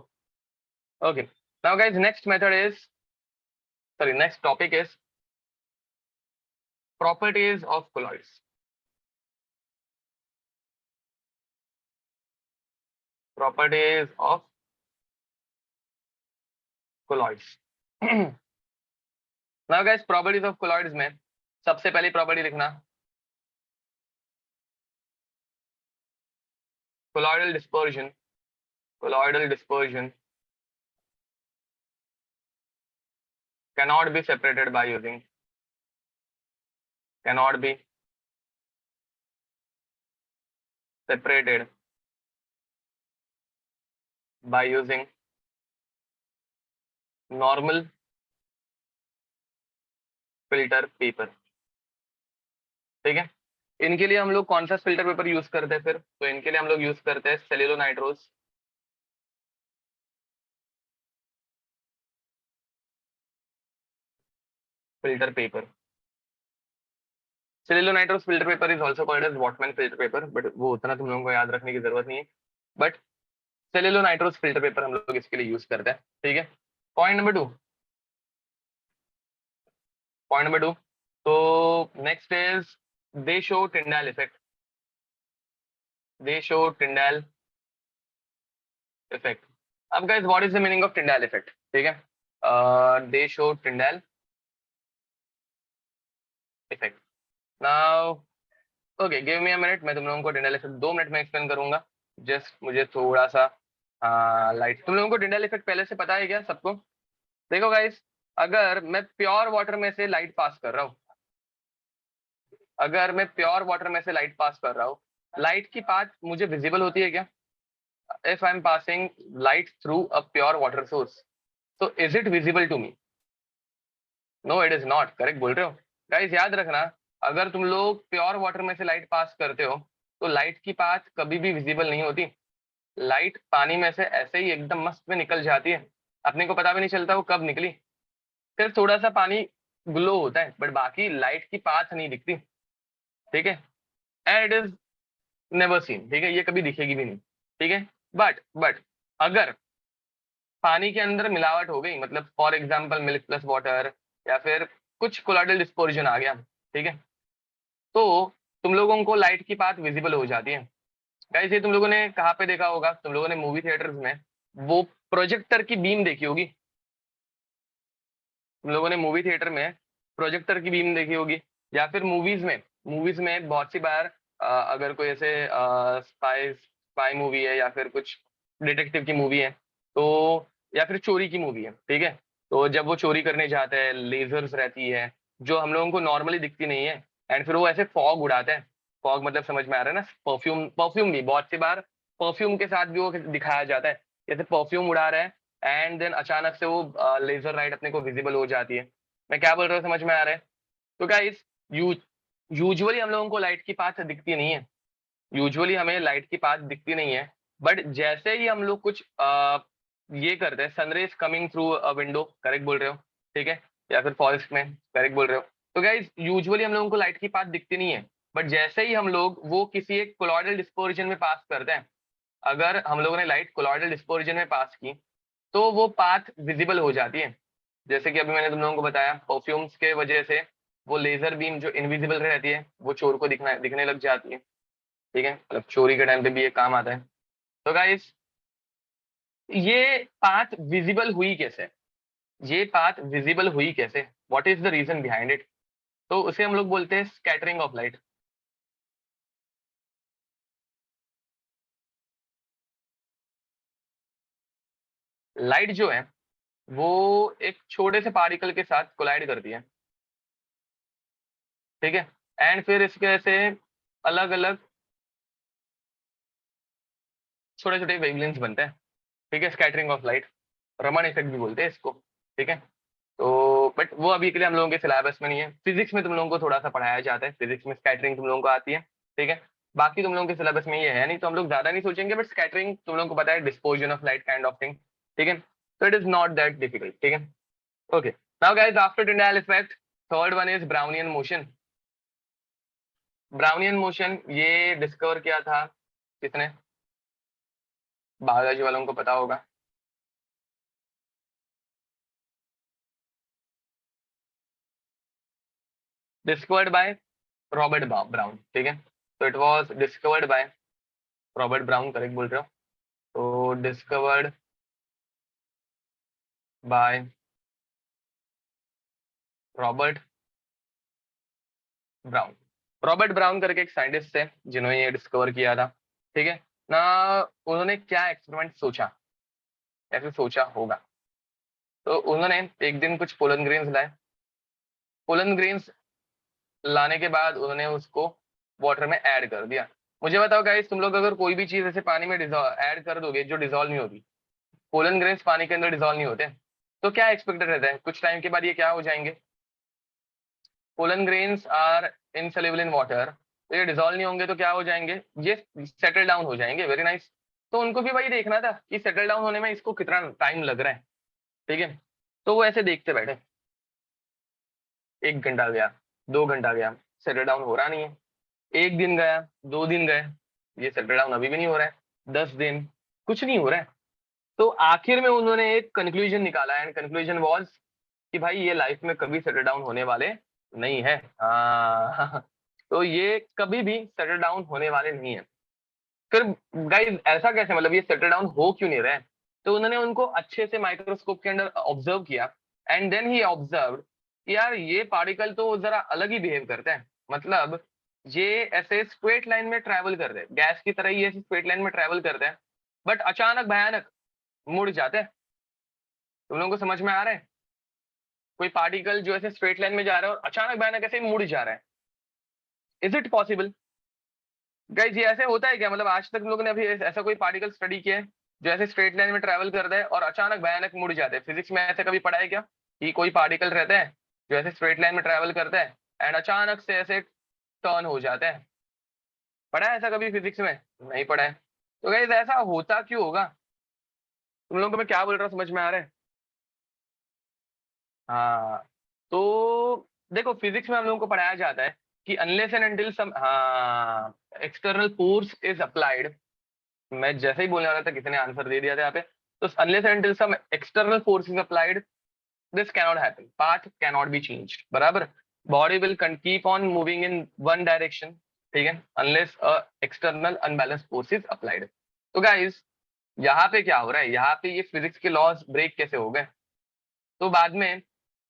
Okay, now guys, next topic is properties of colloids. Properties of colloids. Now guys, properties of colloids में सबसे पहली प्रॉपर्टी लिखना, colloidal dispersion cannot be separated by using normal filter paper। ठीक है, इनके लिए हम लोग कौन सा फिल्टर पेपर यूज करते हैं फिर? तो इनके लिए हम लोग यूज करते हैं cellulose nitrate filter paper. Cellulose nitrate filter paper is also called as Whatman filter paper, but वो उतना तुम लोगों को याद रखने की जरूरत नहीं है, बट सेल्यूलोनाइट्रोज फिल्टर पेपर हम लोग इसके लिए यूज करते हैं। ठीक है, पॉइंट नंबर टू। तो next is they show Tyndall effect. अब guys, what is the meaning of Tyndall effect? ठीक है, they show Tyndall effect. Now okay, give me a minute, मैं तुम लोगों को टिंडाल इफेक्ट 2 मिनट में एक्सप्लेन करूंगा। जस्ट मुझे थोड़ा सा लाइट। तुम लोगों को टिंडाल इफेक्ट पहले से पता है क्या सबको? देखो गाइस, अगर मैं प्योर वाटर में से लाइट पास कर रहा हूँ, लाइट की पाथ मुझे विजिबल होती है क्या? If I am passing light through a pure water source, तो is it visible to me? No, it is not. Correct बोल रहे हो गाइस, याद रखना, अगर तुम लोग प्योर वाटर में से लाइट पास करते हो तो लाइट की पाथ कभी भी विजिबल नहीं होती। लाइट पानी में से ऐसे ही एकदम मस्त में निकल जाती है, अपने को पता भी नहीं चलता वो कब निकली। सिर्फ थोड़ा सा पानी ग्लो होता है, बट बाकी लाइट की पाथ नहीं दिखती। ठीक है, and it is never seen. ठीक है, ये कभी दिखेगी भी नहीं। ठीक है, बट अगर पानी के अंदर मिलावट हो गई, मतलब for example milk plus water, या फिर कुछ कोलाइडल डिस्पर्जन आ गया, ठीक है, तो तुम लोगों को लाइट की पाथ विजिबल हो जाती है। गाइस, ये तुम लोगों ने कहाँ पे देखा होगा? तुम लोगों ने मूवी थिएटर्स में वो प्रोजेक्टर की बीम देखी होगी। तुम लोगों ने मूवी थिएटर में प्रोजेक्टर की बीम देखी होगी, या फिर मूवीज में बहुत सी बार अगर कोई ऐसे स्पाई स्पाई मूवी है या फिर कुछ डिटेक्टिव की मूवी है, तो या फिर चोरी की मूवी है, ठीक है। तो जब वो चोरी करने जाते हैं, लेजर्स रहती है जो हम लोगों को नॉर्मली दिखती नहीं है, एंड फिर वो ऐसे फॉग उड़ाते हैं। फॉग मतलब समझ में आ रहा है ना, परफ्यूम परफ्यूम भी बहुत सी बार परफ्यूम के साथ भी वो दिखाया जाता है, जैसे परफ्यूम उड़ा रहा है एंड देन अचानक से वो लेजर लाइट अपने को विजिबल हो जाती है। मैं क्या बोल रहा हूँ, समझ में आ रहा है? तो गाइस यूजुअली हम लोगों को लाइट की पाथ दिखती नहीं है, यूजुअली हमें लाइट की पाथ दिखती नहीं है, बट जैसे ही हम लोग कुछ ये करते हैं, sun rays coming through a window, correct बोल रहे हो, ठीक है, या फिर फॉरेस्ट में, करेक्ट बोल रहे हो। तो गाइस यूजुअली हम लोगों को लाइट की पाथ दिखती नहीं है, बट जैसे ही हम लोग वो किसी एक कोलॉइडल डिस्पर्जन में पास करते हैं, अगर हम लोगों ने लाइट कोलॉइडल डिस्पर्जन में पास की, तो वो पाथ विजिबल हो जाती है। जैसे कि अभी मैंने तुम लोगों को बताया, परफ्यूम्स के वजह से वो लेजर बीम जो इनविजिबल रहती है, वो चोर को दिखने लग जाती है, ठीक है, मतलब चोरी के टाइम पे भी ये काम आता है। तो गाइस ये पाथ विजिबल हुई कैसे, ये पाथ विजिबल हुई कैसे, what is the reason behind it? तो उसे हम लोग बोलते हैं स्कैटरिंग ऑफ लाइट। लाइट जो है वो एक छोटे से पार्टिकल के साथ कोलाइड करती है, ठीक है, एंड फिर इसके ऐसे अलग अलग छोटे छोटे वेवलेंथ्स बनते हैं, ठीक है, scattering of light, Raman effect भी बोलते हैं इसको, ठीक है। तो बट वो अभी के लिए हम लोगों के सिलेबस में नहीं है, फिजिक्स में तुम लोगों को थोड़ा सा पढ़ाया जाता है, फिजिक्स में स्कैटरिंग तुम लोगों को आती है, ठीक है। बाकी तुम लोगों के सिलेबस में ये है नहीं, तो हम लोग ज्यादा नहीं सोचेंगे, बट स्कैटरिंग तुम लोगों को पता है, dispersion of light kind of thing, ठीक है। तो it is not that difficult, ठीक है। Okay, now guys after Tyndall effect, third one is Brownian motion. Brownian motion ये डिस्कवर किया था किसने? बायोलॉजी वालों को पता होगा। डिस्कवर्ड बाय रॉबर्ट ब्राउन, ठीक है। तो it was discovered by Robert brown, correct बोल रहे हो। तो discovered by Robert brown. Robert brown करके एक साइंटिस्ट थे जिन्होंने ये डिस्कवर किया था, ठीक है ना। उन्होंने क्या एक्सपेरिमेंट सोचा, ऐसे सोचा होगा, तो उन्होंने एक दिन कुछ पोलन ग्रेन्स लाए। पोलन ग्रेन्स लाने के बाद उन्होंने उसको वाटर में ऐड कर दिया। मुझे बताओ गाइस, तुम लोग अगर कोई भी चीज ऐसे पानी में ऐड कर दोगे जो डिजोल्व नहीं होगी, पोलन ग्रेन्स पानी के अंदर डिजोल्व नहीं होते, तो क्या एक्सपेक्टेड रहता है, कुछ टाइम के बाद ये क्या हो जाएंगे? Pollen grains are insoluble in water, तो ये डिजोल्व नहीं होंगे तो क्या हो जाएंगे, ये सेटल डाउन हो जाएंगे, वेरी नाइस। तो उनको भी वही देखना था कि सेटल डाउन होने में इसको कितना टाइम लग रहा है, ठीक है। तो वो ऐसे देखते बैठे, 1 घंटा गया, 2 घंटा गया, सेटल डाउन हो रहा नहीं है। एक दिन गया, 2 दिन गए, ये सेटल डाउन अभी भी नहीं हो रहा है। 10 दिन, कुछ नहीं हो रहा है। तो आखिर में उन्होंने एक कंक्लूजन निकाला, एंड कंक्लूजन वाज कि भाई ये लाइफ में कभी सेटल डाउन होने वाले नहीं है। हाँ तो ये कभी भी सेटल डाउन होने वाले नहीं है। फिर गाइस ऐसा कैसे, मतलब ये सेटल डाउन हो क्यों नहीं रहे? तो उन्होंने उनको अच्छे से माइक्रोस्कोप के अंदर ऑब्जर्व किया, एंड देन ही ऑब्जर्व कि यार ये पार्टिकल तो जरा अलग ही बिहेव करते हैं, मतलब ये ऐसे स्ट्रेट लाइन में ट्रैवल कर रहे हैं, गैस की तरह ही ऐसे स्ट्रेट लाइन में ट्रैवल करते हैं, बट अचानक भयानक मुड़ जाते हैं। तुम लोगों को समझ में आ रहा है? कोई पार्टिकल जो ऐसे स्ट्रेट लाइन में जा रहा है और अचानक भयानक ऐसे मुड़ जा रहा है, इज इट पॉसिबल? गाइस ये ऐसे होता है क्या, मतलब आज तक हम लोगों ने अभी ऐसा कोई पार्टिकल स्टडी किया है जो ऐसे स्ट्रेट लाइन में ट्रैवल करता है और अचानक भयानक मुड़ जाता है? फिजिक्स में ऐसे कभी पढ़ा है क्या कि कोई पार्टिकल रहता है जो ऐसे स्ट्रेट लाइन में ट्रैवल करता है एंड अचानक से ऐसे टर्न हो जाता है? पढ़ा है ऐसा कभी फिजिक्स में? नहीं पढ़ा है। तो गाइस ऐसा होता क्यों होगा? तुम लोगों को मैं क्या बोल रहा हूँ समझ में आ रहा है? हाँ, तो देखो फिजिक्स में हम लोगों को पढ़ाया जाता है कि अनलेस एंड अनटिल सम, हाँ, एक्सटर्नल फोर्स इज अप्लाइड। मैं जैसे ही बोलने वाला था किसी ने आंसर दे दिया था यहाँ पे। तो unless and until some external force is applied, this cannot happen, path cannot be changed, बराबर। Body will keep on moving in one direction, ठीक है, unless external unbalance force is applied. तो गाइस यहाँ पे क्या हो रहा है, यहाँ पे ये फिजिक्स के लॉज ब्रेक कैसे हो गए? तो बाद में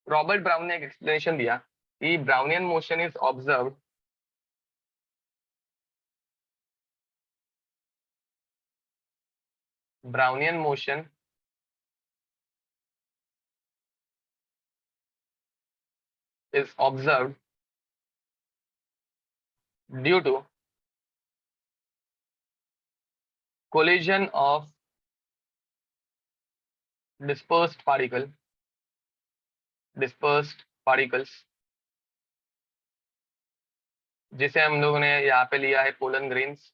रॉबर्ट ब्राउन ने एक एक्सप्लेनेशन दिया कि Brownian motion is observe Brownian motion is observed due to collision of dispersed particles, जिसे हम लोगों ने यहाँ पे लिया है pollen grains,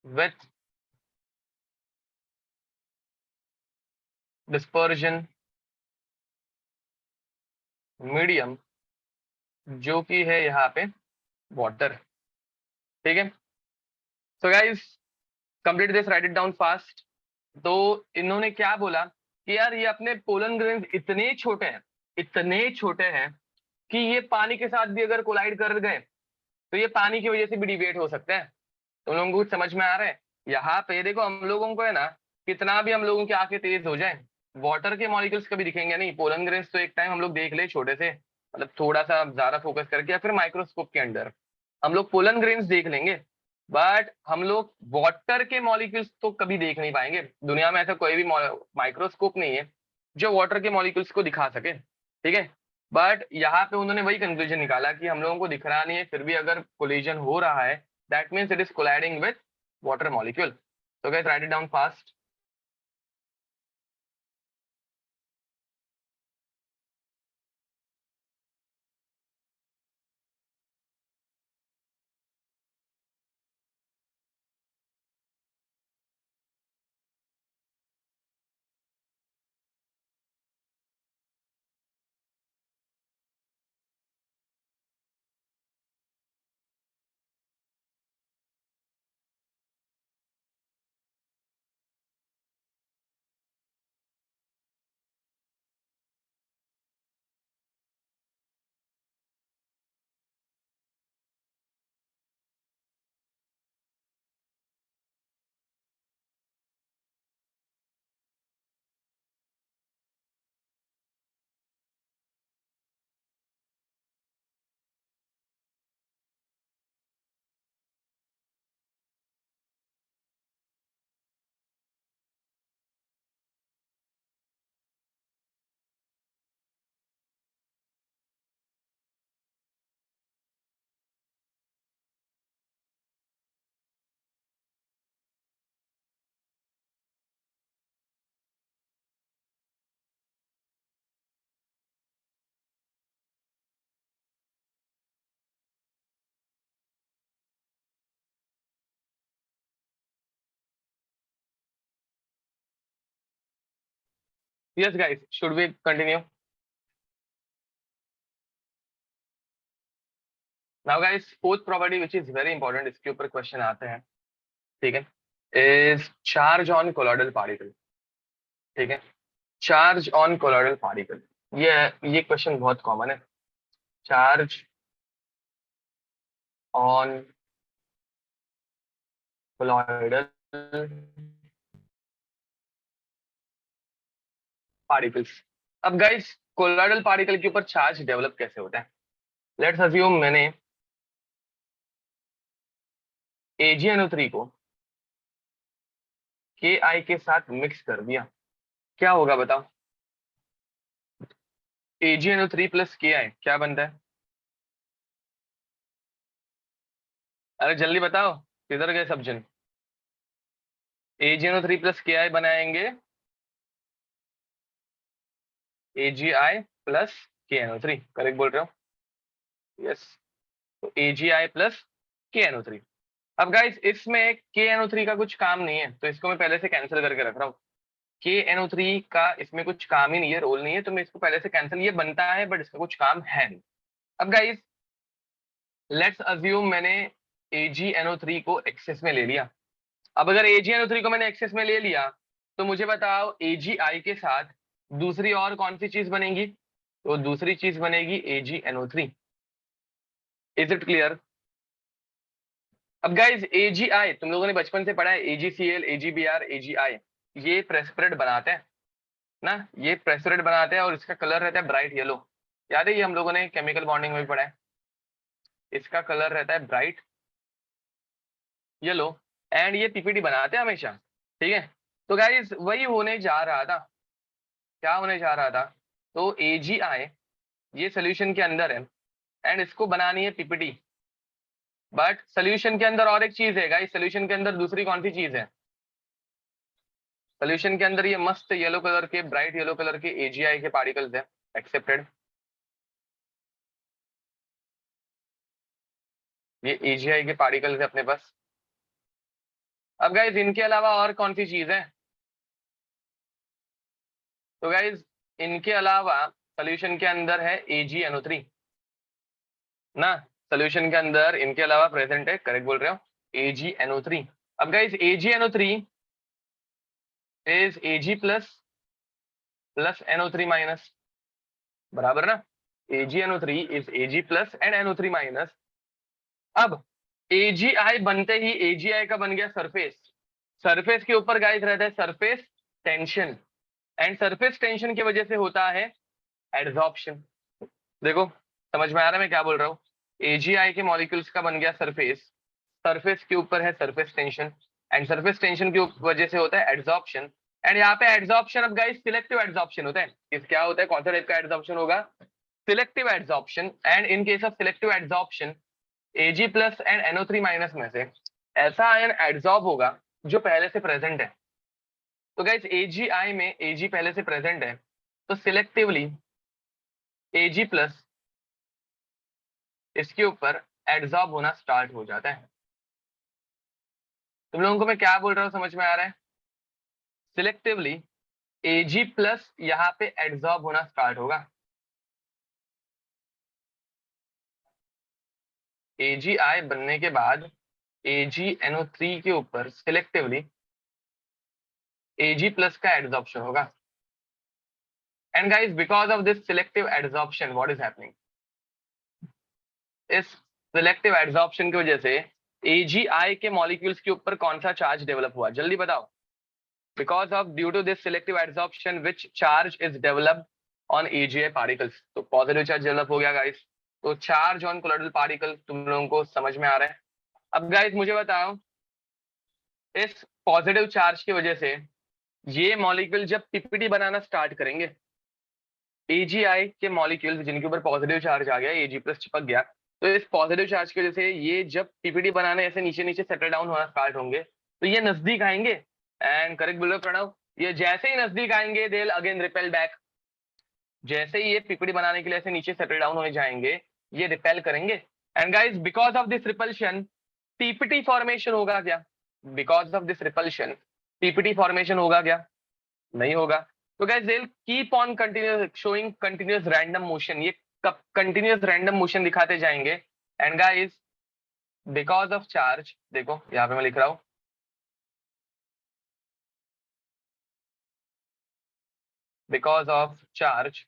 with dispersion medium, जो कि है यहाँ पे वाटर। ठीक है, so guys complete this, right it down fast. तो इन्होंने क्या बोला कि यार ये अपने पोलन ग्रेन्स इतने छोटे हैं कि ये पानी के साथ भी अगर कोलाइड कर गए तो ये पानी की वजह से भी डिवेट हो सकते हैं। तुम लोगों को कुछ समझ में आ रहा है? यहाँ पे देखो, हम लोगों को है ना, कितना भी हम लोगों की आंखें तेज हो जाए, वाटर के मॉलिक्यूल्स कभी दिखेंगे नहीं। पोलन ग्रेन्स तो एक टाइम हम लोग देख ले छोटे से, मतलब थोड़ा सा ज्यादा फोकस करके या फिर माइक्रोस्कोप के अंदर हम लोग पोलन ग्रेन्स देख लेंगे, बट हम लोग वाटर के मॉलिक्यूल्स तो कभी देख नहीं पाएंगे। दुनिया में ऐसा कोई भी माइक्रोस्कोप नहीं है जो वाटर के मॉलिक्यूल्स को दिखा सके। ठीक है, बट यहाँ पे उन्होंने वही कंक्लूजन निकाला कि हम लोगों को दिख रहा नहीं है, फिर भी अगर कोलिजन हो रहा है, that means it is colliding with water molecule. So guys, write it down fast. Yes guys, should we continue? Now guys, fourth property which is very important, इसके ऊपर क्वेश्चन आते हैं, ठीक है, is charge on colloidal particle। ठीक है, चार्ज ऑन कोलॉइडल पार्टिकल, ये क्वेश्चन बहुत कॉमन है। Charge on colloidal particles. अब गाइस, कोलॉइडल पार्टिकल के ऊपर चार्ज डेवलप कैसे होता है? लेट्स अज्यूम मैंने AgNO3 को Ki के साथ मिक्स कर दिया, क्या होगा बताओ? AgNO3 प्लस Ki क्या बनता है? अरे जल्दी बताओ, किधर गए सब जन? AgNO3 प्लस Ki बनाएंगे AgI प्लस KNO3, करेक्ट बोल रहे हो? यस, तो AgI प्लस KNO3। अब गाइस, इसमें KNO3 का कुछ काम नहीं है, तो इसको मैं पहले से कैंसिल करके रख रहा हूँ। KNO3 का इसमें कुछ काम ही नहीं है, रोल नहीं है, तो मैं इसको पहले से कैंसिल, ये बनता है बट इसका कुछ काम है नहीं। अब गाइस, लेट्स अज्यूम मैंने AgNO3 को एक्सेस में ले लिया। अब अगर AgNO3 को मैंने एक्सेस में ले लिया, तो मुझे बताओ AgI के साथ दूसरी और कौन सी चीज बनेगी? तो दूसरी चीज बनेगी AgNO3। Is it clear? अब गाइज AgI तुम लोगों ने बचपन से पढ़ा है, AgCl, AgBr, AgI, ये प्रेसिपिटेट बनाते हैं ना, ये प्रेसिपिटेट बनाते हैं और इसका कलर रहता है ब्राइट येलो। याद है, ये हम लोगों ने केमिकल बॉन्डिंग में भी पढ़ा है, इसका कलर रहता है ब्राइट येलो एंड ये पीपीटी बनाते हैं हमेशा। ठीक है, तो गाइज वही होने जा रहा था, क्या होने जा रहा था, तो AgI ये सोल्यूशन के अंदर है एंड इसको बनानी है पीपीटी, बट सोल्यूशन के अंदर और एक चीज है गाइस, सोल्यूशन के अंदर दूसरी कौन सी चीज है, सोल्यूशन के अंदर ये मस्त येलो कलर के, ब्राइट येलो कलर के AgI के पार्टिकल्स है, एक्सेप्टेड, ये AgI के पार्टिकल्स है अपने पास। अब गाइज इनके अलावा और कौन सी चीज है, तो गाइज इनके अलावा सोल्यूशन के अंदर है AgNO3 ना, सोल्यूशन के अंदर इनके अलावा प्रेजेंट है, करेक्ट बोल रहे हो, AgNO3। अब guys AgNO3 is Ag plus NO3 minus, बराबर ना, AgNO3 is Ag plus and NO3 minus. अब AgI बनते ही AgI का बन गया सरफेस, सरफेस के ऊपर गाइस रहता है surface tension and surface tension की वजह से होता है एडजॉर्प्शन। देखो समझ में आ रहा है मैं क्या बोल रहा हूँ, AgI के मॉलिक्यूल्स का बन गया सरफेस, सरफेस के ऊपर है surface tension and surface tension की वजह से होता है एडजॉर्प्शन। एंड यहाँ पे एडजॉर्प्शन अब गाइस सिलेक्टिव एडजॉर्प्शन होता है, इस क्या होता है, कौन सा टाइप का एडजॉर्प्शन होगा, selective adsorption. And in case of selective adsorption Ag plus and NO3 minus में से ऐसा आयन एडजॉर्ब होगा जो पहले से प्रेजेंट है। तो गाइस AgI में Ag पहले से प्रेजेंट है, तो सिलेक्टिवली Ag प्लस इसके ऊपर एडजॉर्ब होना स्टार्ट हो जाता है। तुम लोगों को मैं क्या बोल रहा हूँ समझ में आ रहा है, सिलेक्टिवली Ag प्लस यहाँ पे एडजॉर्ब होना स्टार्ट होगा, AgI बनने के बाद AgNO3 के ऊपर सिलेक्टिवली Ag प्लस का एडजॉर्प्शन होगा। And guys because of this selective adsorption what is happening, इस सिलेक्टिव एडजॉर्प्शन की वजह से AgI के मॉलिक्यूल्स के ऊपर कौन सा चार्ज डेवलप हुआ, जल्दी बताओ, because of due to this selective adsorption which charge is developed on AgI particles, तो पॉजिटिव चार्ज डेवलप हो गया गाइस, तो चार्ज ऑन कोलोइडल पार्टिकल तुम लोगों को समझ में आ रहा है। अब गाइस मुझे बताओ, इस पॉजिटिव चार्ज की वजह से ये मॉलिक्यूल जब पीपीटी बनाना स्टार्ट करेंगे, AgI के मॉलिक्यूल्स जिनके ऊपर पॉजिटिव चार्ज आ गया, Ag प्लस चिपक गया, तो इस पॉजिटिव चार्ज की वजह से ये जब पीपीटी बनाने ऐसे नीचे नीचे सेटल डाउन होना स्टार्ट होंगे, तो ये नजदीक आएंगे एंड करेक्ट बोल रहे हो प्रणव, ये जैसे ही नजदीक आएंगे they will again repel back, जैसे ही ये पीपीटी बनाने के लिए ऐसे नीचे सेटल डाउन होने जाएंगे ये रिपेल करेंगे। And guys because of this repulsion PPT formation होगा क्या, because of this repulsion PPT formation होगा क्या, नहीं होगा। तो guys they will keep on continuous showing continuous random motion, ये कंटिन्यूस रैंडम मोशन दिखाते जाएंगे। And guys because of charge, देखो यहाँ पे मैं लिख रहा हूँ, because of charge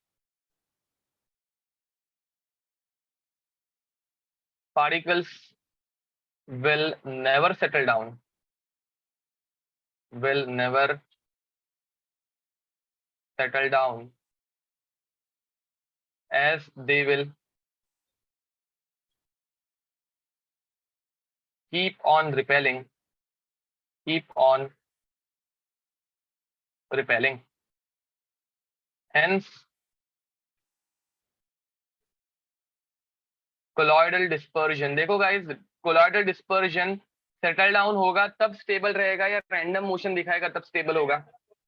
particles will never settle down, will never settle down as they will keep on repelling, keep on repelling. Hence, colloidal dispersion, देखो guys, colloidal dispersion settle down होगा तब स्टेबल रहेगा या रैंडम मोशन दिखाएगा तब स्टेबल होगा,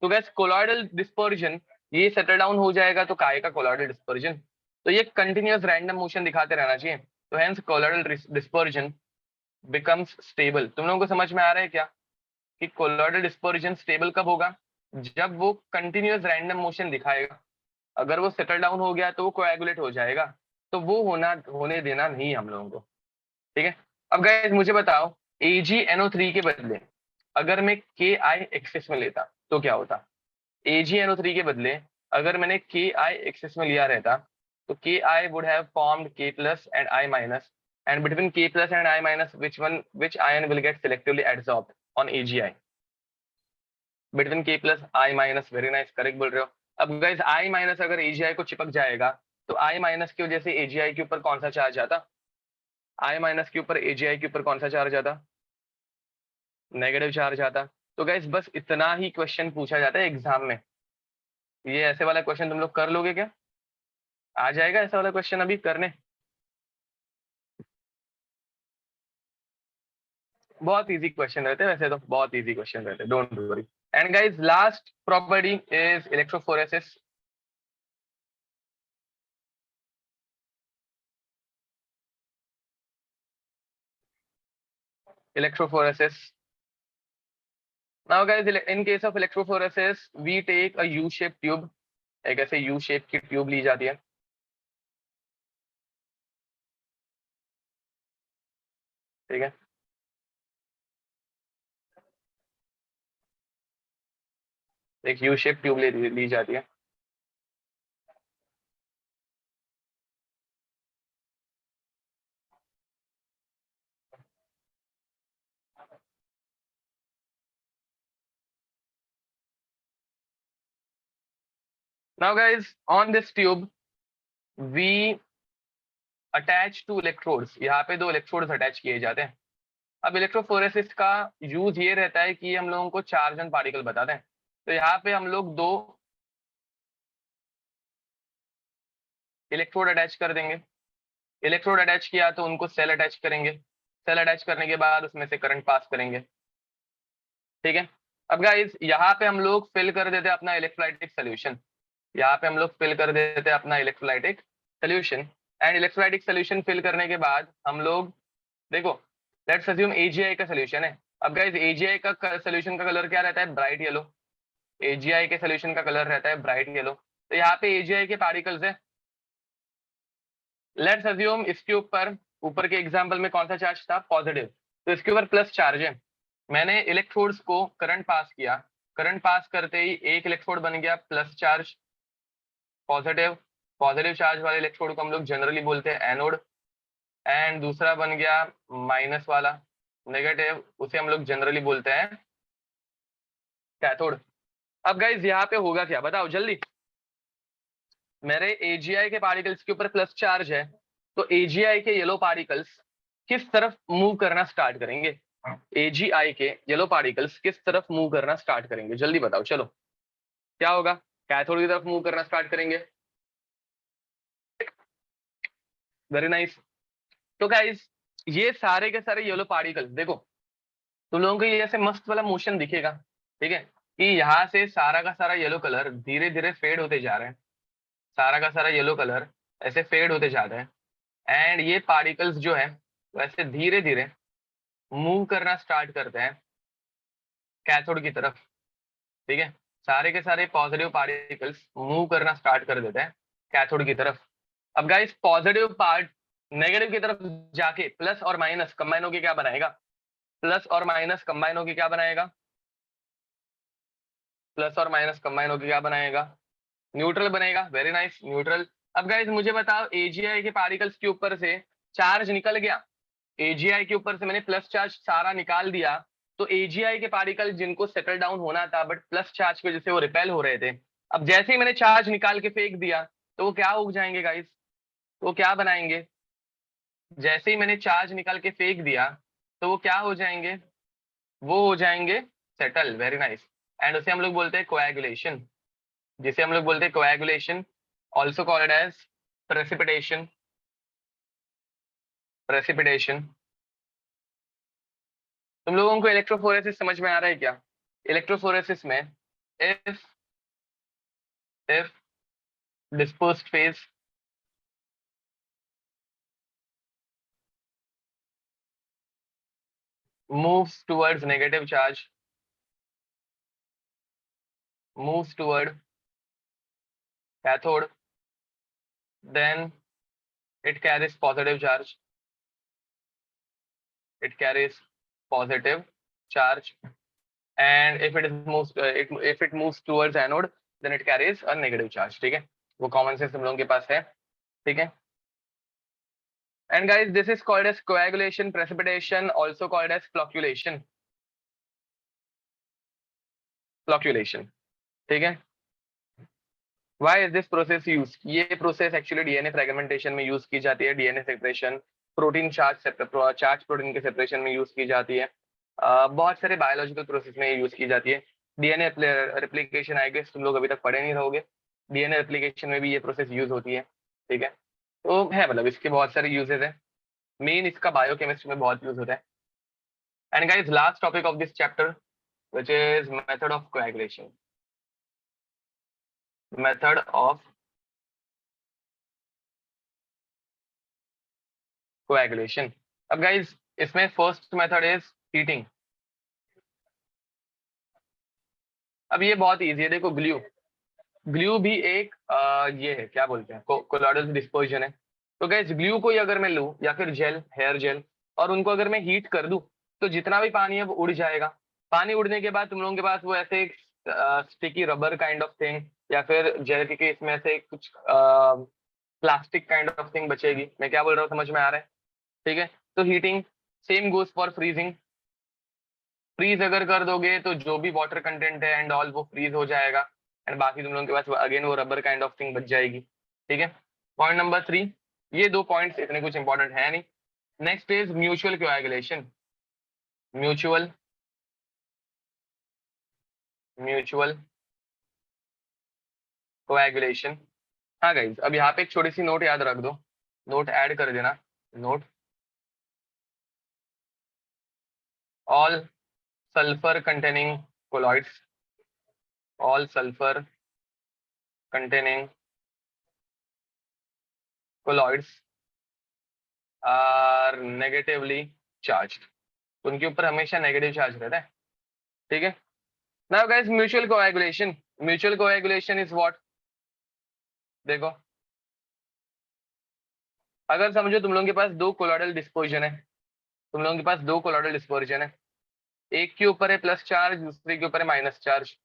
तो गैस कोलॉइडल डिस्पर्जन ये सेटल डाउन हो जाएगा तो काय का कोलॉइडल डिस्पर्जन, तो ये कंटिन्यूअस रैंडम मोशन दिखाते रहना चाहिए, तो hence colloidal dispersion becomes stable. तुम लोगों को समझ में आ रहा है क्या कि कोलॉइडल डिस्पर्जन स्टेबल कब होगा, जब वो कंटिन्यूअस रैंडम मोशन दिखाएगा, अगर वो सेटल डाउन हो गया तो वो कोएगुलेट हो जाएगा, तो वो होने देना नहीं हम लोगों को, ठीक है। अब गाइस मुझे बताओ AgNO3 के बदले अगर मैं Ki एक्सिस में लेता तो क्या होता, AgNO3 के बदले अगर मैंने Ki एक्सिस में लिया रहता तो Ki would have formed K plus and I minus and between K plus and I minus, which ion will get selectively adsorbed on AgI? Between K plus I minus, very nice, correct बोल रहे हो. अब guys I minus अगर AgI को चिपक जाएगा तो I minus की वजह से AgI के ऊपर कौन सा चार्ज आता? I minus के ऊपर AgI के ऊपर कौन सा चार्ज आता? नेगेटिव चार्ज आता. तो गाइस बस इतना ही क्वेश्चन पूछा जाता है एग्जाम में. ये ऐसे वाला क्वेश्चन तुम लोग कर लोगे क्या? आ जाएगा ऐसा वाला क्वेश्चन अभी करने? बहुत इजी क्वेश्चन रहते हैं वैसे तो, बहुत इजी क्वेश्चन रहते हैं, don't worry. And guys last property is electrophoresis. Electrophoresis. Now guys, in case of electrophoresis, we take a U-shaped tube. एक ऐसे U-shape की ट्यूब ली जाती है. ठीक है. एक U-shaped ट्यूब ली जाती है. Now guys, on this tube, we attach two electrodes. यहाँ पे दो electrodes अटैच किए जाते हैं. अब इलेक्ट्रोफोरेसिस का यूज ये रहता है कि हम लोगों को चार्ज एंड पार्टिकल बताते हैं. तो यहाँ पे हम लोग दो इलेक्ट्रोड अटैच कर देंगे. इलेक्ट्रोड अटैच किया तो उनको सेल अटैच करेंगे. सेल अटैच करने के बाद उसमें से करंट पास करेंगे. ठीक है. अब गाइस यहाँ पे हम लोग फिल कर देते हैं अपना इलेक्ट्रोलाइटिक सोल्यूशन. यहाँ पे हम लोग फिल कर देते हैं अपना electrolytic solution. And electrolytic solution fill करने के बाद हम लोग देखो, लेट्स अज्यूम AgI का सोल्यूशन है. अब गाइस AgI का सोल्यूशन का कलर क्या रहता है? Bright yellow. AgI के सोल्यूशन का कलर रहता है ब्राइट येलो. तो यहाँ पे AgI के पार्टिकल्स है. लेट्स अज्यूम इसके ऊपर के एग्जांपल में कौन सा चार्ज था? पॉजिटिव. तो इसके ऊपर प्लस चार्ज है. मैंने इलेक्ट्रोड्स को करंट पास किया. करंट पास करते ही एक इलेक्ट्रोड बन गया plus charge, positive. Positive charge वाले इलेक्ट्रोड को हम लोग जनरली बोलते हैं एनोड. एंड दूसरा बन गया माइनस वाला, नेगेटिव, उसे हम लोग जनरली बोलते हैं कैथोड. अब गाइज यहाँ पे होगा क्या बताओ जल्दी. मेरे AgI के पार्टिकल्स के ऊपर प्लस चार्ज है, तो AgI के येलो पार्टिकल्स किस तरफ मूव करना स्टार्ट करेंगे? AgI के येलो पार्टिकल्स किस तरफ मूव करना स्टार्ट करेंगे? जल्दी बताओ. चलो क्या होगा? कैथोड की तरफ मूव करना स्टार्ट करेंगे. Very nice. तो गाइस ये सारे के सारे येलो पार्टिकल्स देखो, तुम लोगों को ये ऐसे मस्त वाला मोशन दिखेगा. ठीक है, कि यहाँ से सारा का सारा येलो कलर धीरे धीरे फेड होते जा रहे हैं. सारा का सारा येलो कलर ऐसे फेड होते जा रहे हैं. एंड ये पार्टिकल्स जो है वैसे धीरे धीरे मूव करना स्टार्ट करते हैं कैथोड की तरफ. ठीक है, सारे के सारे पॉजिटिव पार्टिकल्स मूव करना स्टार्ट कर देते हैं कैथोड की तरफ. अब गाइस पॉजिटिव पार्ट नेगेटिव की तरफ जाके प्लस और माइनस कंबाइन होके क्या बनाएगा? प्लस और माइनस कंबाइन होके क्या बनाएगा? प्लस और माइनस कंबाइन होके क्या बनाएगा? न्यूट्रल बनेगा. Very nice, neutral. अब गाइस मुझे बताओ AgI के पार्टिकल्स के ऊपर से चार्ज निकल गया. AgI के ऊपर से मैंने प्लस चार्ज सारा निकाल दिया, तो AgI के पार्टिकल जिनको सेटल डाउन होना था बट प्लस चार्ज की वजह से वो रिपेल हो रहे थे, अब जैसे ही मैंने चार्ज निकाल के फेंक दिया तो वो क्या उग जाएंगे गाइस? वो क्या बनाएंगे? जैसे ही मैंने चार्ज निकाल के फेंक दिया तो वो क्या हो जाएंगे? वो हो जाएंगे सेटल. Very nice. एंड उसे हम लोग बोलते हैं कोएगुलेशन. जिसे हम लोग बोलते हैं coagulation, also called as precipitation. Precipitation. तुम लोगों को इलेक्ट्रोफोरेसिस समझ में आ रहा है क्या? इलेक्ट्रोफोरेसिस में if dispersed phase moves towards negative charge, moves toward cathode, then it carries positive charge. It carries positive charge. And if it moves if it moves towards anode, then it carries a negative charge. ठीक है, वो कॉमन सेंस हम लोगों के पास है. ठीक है, And guys, this is called as coagulation, precipitation, also called as flocculation. Flocculation, ठीक है. Why is this process used? ये process actually DNA fragmentation में use की जाती है, DNA separation, protein charge protein के सेपरेशन में यूज की जाती है. बहुत सारे बायोलॉजिकल प्रोसेस में यूज की जाती है. डीएनए रेप्लिकेशन आई गेस तुम लोग अभी तक पढ़े नहीं रहोगे. डीएनए रेप्लिकेशन में भी ये प्रोसेस यूज होती है, ठीक है. तो है मतलब इसके बहुत सारे यूजेस है. मेन इसका बायोकेमिस्ट्री में बहुत यूज होता है. And guys, last topic of this chapter which is method of coagulation. Method of coagulation. अब गाइस, इसमें फर्स्ट मेथड इज हीटिंग. अब ये बहुत इजी है. देखो, ग्लू भी एक ये है, क्या बोलते हैं, कोलॉइडल डिस्पोजिशन है. तो गाइस, ग्लू को ही अगर मैं लूं या फिर जेल, हेयर जेल, और उनको अगर मैं हीट कर दूं तो जितना भी पानी है वो उड़ जाएगा. पानी उड़ने के बाद तुम लोगों के पास वो ऐसे एक sticky rubber kind of thing या फिर जेल के केस में से कुछ प्लास्टिक काइंड ऑफ थिंग बचेगी. मैं क्या बोल रहा हूँ, समझ में आ रहा है? ठीक है. तो heating same goes for freezing. Freeze अगर कर दोगे तो जो भी वाटर कंटेंट है एंड ऑल वो फ्रीज हो जाएगा एंड बाकी तुम लोगों के पास अगेन वो रबर काइंड ऑफ थिंग बच जाएगी. ठीक है. Point number 3. ये 2 पॉइंट्स इतने कुछ इंपॉर्टेंट है नहीं. Next is mutual coagulation. Mutual coagulation. हाँ गाइज, अब यहाँ पे एक छोटी सी नोट याद रख दो. नोट ऐड कर देना. Note: all sulfur containing colloids, all sulfur containing colloids are negatively charged. उनके ऊपर हमेशा नेगेटिव चार्ज रहता है. ठीक है. Now guys, mutual coagulation. Mutual coagulation is what? देखो, अगर समझो तुम लोगों के पास 2 कोलॉइडल डिस्पोजिशन है. तुम लोगों के पास 2 कोलॉइडल डिस्पोजिशन है. एक के ऊपर है प्लस चार्ज, दूसरे के ऊपर है minus charge.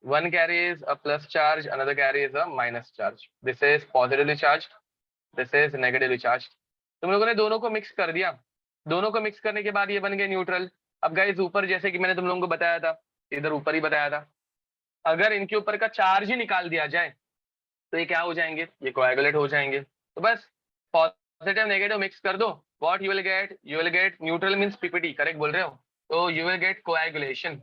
One carries a plus charge, another carries a minus charge. This is positively charged, this is negatively charged. तुम लोगों ने दोनों को मिक्स कर दिया. दोनों को मिक्स करने के बाद ये बन गए न्यूट्रल. अब गाइस, ऊपर जैसे कि मैंने तुम लोगों को बताया था, इधर ऊपर ही बताया था, अगर इनके ऊपर का चार्ज ही निकाल दिया जाए तो ये क्या हो जाएंगे? ये कोएगुलेट हो जाएंगे. तो बस पॉजिटिव नेगेटिव मिक्स कर दो. What you will get neutral means PPT. Correct बोल रहे हो. तो you will get coagulation.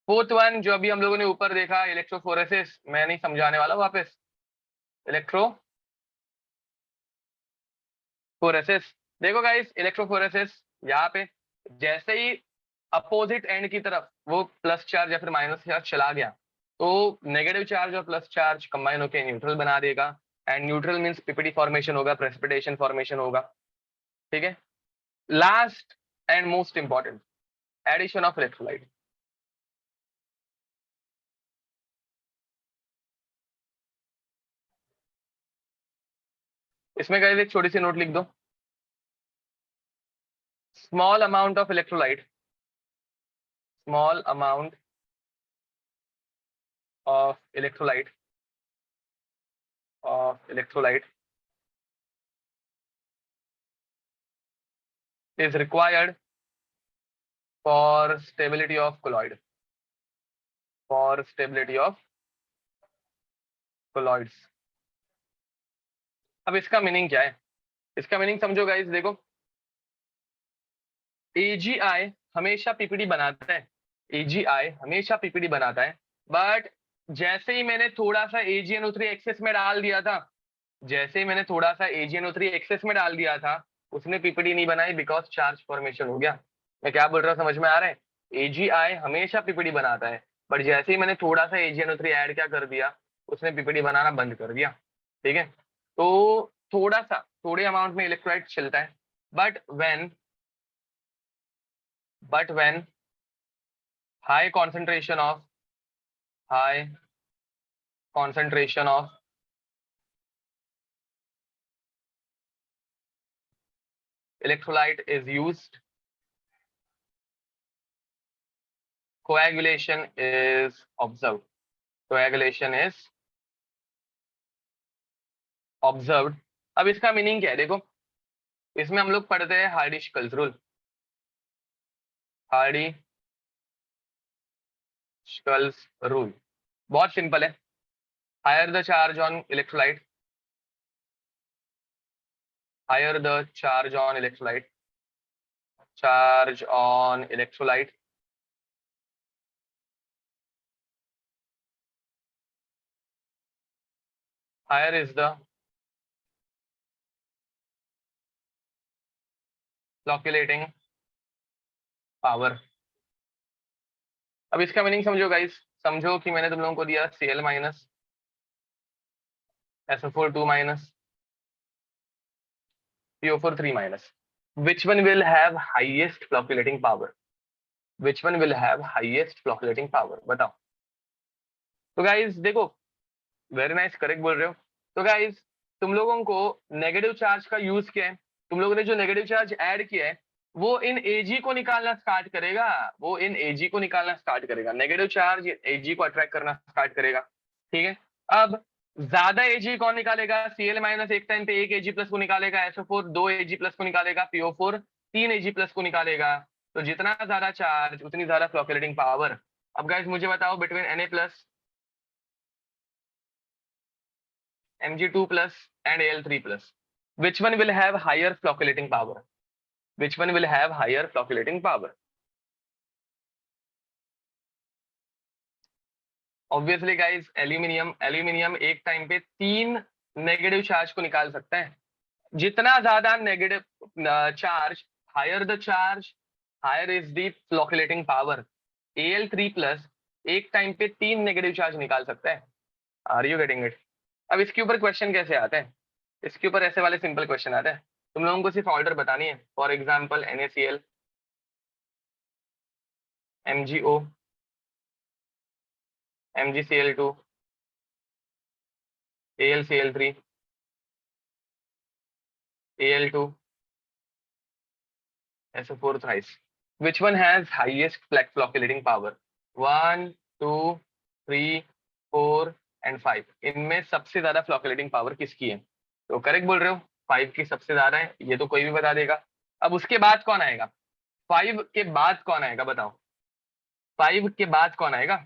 Fourth one जो अभी हम लोगों ने ऊपर देखा, इलेक्ट्रोफोरेसिस. मैं नहीं समझाने वाला वापस. इलेक्ट्रोफोरेसिस. देखो गाइस, इलेक्ट्रोफोरेसिस यहाँ पे जैसे ही अपोजिट एंड की तरफ वो प्लस चार्ज या फिर माइनस चार्ज चला गया तो नेगेटिव चार्ज और प्लस चार्ज कंबाइन होकर न्यूट्रल बना देगा. And neutral means PPT formation होगा, प्रेसिपिटेशन फॉर्मेशन होगा. ठीक है. Last and most important, addition of electrolyte. इसमें गाइस एक छोटी सी नोट लिख दो. Small amount of electrolyte, small amount of electrolyte is required for stability of colloid, for stability of colloids. अब इसका मीनिंग क्या है? इसका मीनिंग समझो गाइस. देखो, AgI हमेशा पीपीडी बनाता है. AgI हमेशा पीपीडी बनाता है. बट जैसे ही मैंने थोड़ा सा AgNO3 एक्सेस में डाल दिया था, जैसे ही मैंने थोड़ा सा AgNO3 एक्सेस में डाल दिया था, उसने पीपीडी नहीं बनाई बिकॉज चार्ज फॉर्मेशन हो गया. मैं क्या बोल रहा हूँ, समझ में आ रहा है? AgI हमेशा पीपीडी बनाता है, बट जैसे ही मैंने थोड़ा सा AgNO3 ऐड क्या कर दिया, उसने पीपीडी बनाना बंद कर दिया. ठीक है. तो थोड़ा सा, थोड़े अमाउंट में इलेक्ट्रोलाइट चलता है. But when high concentration of electrolyte is used, coagulation is observed. Coagulation is observed. अब इसका मीनिंग क्या है देखो, इसमें हम लोग पढ़ते हैं हार्डी-शक्ल्स रूल। हार्डी-शक्ल्स रूल बहुत सिंपल है। Higher the charge on electrolyte, higher the charge on electrolyte, charge on electrolyte, higher is the flocculating power। अब इसका मीनिंग समझो गाइस, समझो कि मैंने तुम लोगों को दिया Cl minus, SO4 2 minus, PO4 3 minus. Which one will have highest flocculating power? Which one will have highest flocculating power? बताओ। तो गाइस देखो, वेरी नाइस, करेक्ट बोल रहे हो। तो गाइस तुम लोगों को नेगेटिव चार्ज का यूज किया है, तुम लोगों ने जो नेगेटिव चार्ज ऐड किया है वो इन Ag को निकालना स्टार्ट करेगा, वो इन Ag को निकालना स्टार्ट करेगा, नेगेटिव चार्ज Ag को अट्रैक्ट करना स्टार्ट करेगा। ठीक है, अब ज्यादा Ag कौन निकालेगा? Cl माइनस एक टाइम पे एक Ag प्लस को निकालेगा, SO4 दो Ag प्लस को निकालेगा, PO4 तीन Ag प्लस को निकालेगा। तो जितना ज्यादा चार्ज उतनी ज्यादा फ्लोक्युलेटिंग पावर। अब गाइस मुझे बताओ, between Na plus, Mg2 plus and Al3 plus, which one will have higher flocculating power? Which one will have higher flocculating power? Obviously guys, aluminium एक टाइम पे तीन नेगेटिव चार्ज को निकाल सकता है। जितना ज्यादा negative charge, higher the charge, higher is the flocculating power. Al3 plus एक टाइम पे तीन नेगेटिव चार्ज निकाल सकता है। Are you getting it? अब इसके ऊपर क्वेश्चन कैसे आते हैं? इसके ऊपर ऐसे वाले सिंपल क्वेश्चन आते हैं, तुम लोगों को सिर्फ ऑर्डर बतानी है। For example NaCl, MgO, MgCl2, AlCl3, Al2, SO4 thrice. Which one has highest flocculating power? 1, 2, 3, 4 and 5। इनमें सबसे ज्यादा फ्लोक्युलेटिंग पावर किसकी है? तो करेक्ट बोल रहे हो, 5 की सबसे ज्यादा है, ये तो कोई भी बता देगा। अब उसके बाद कौन आएगा? 5 के बाद कौन आएगा बताओ? 5 के बाद कौन आएगा?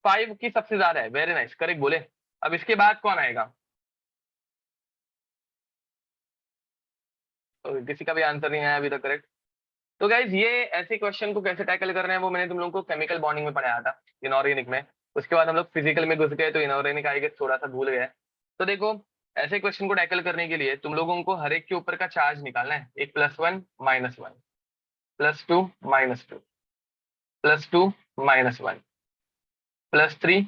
5 की सबसे ज्यादा है, वेरी नाइस, करेक्ट बोले। अब इसके बाद कौन आएगा? तो किसी का भी आंसर नहीं आया अभी तक करेक्ट। तो गाइज ये ऐसे क्वेश्चन को कैसे टैकल करना है वो मैंने तुम लोगों को केमिकल बॉन्डिंग में पढ़ाया था, इनऑर्गेनिक में। उसके बाद हम लोग फिजिकल में घुस गए तो इनऑर्गेनिक आएगा, थोड़ा सा भूल गए। तो देखो, ऐसे क्वेश्चन को टैकल करने के लिए तुम लोगों को हर एक के ऊपर का चार्ज निकालना है। एक +1 -1, +2 -2, +2 -1, +3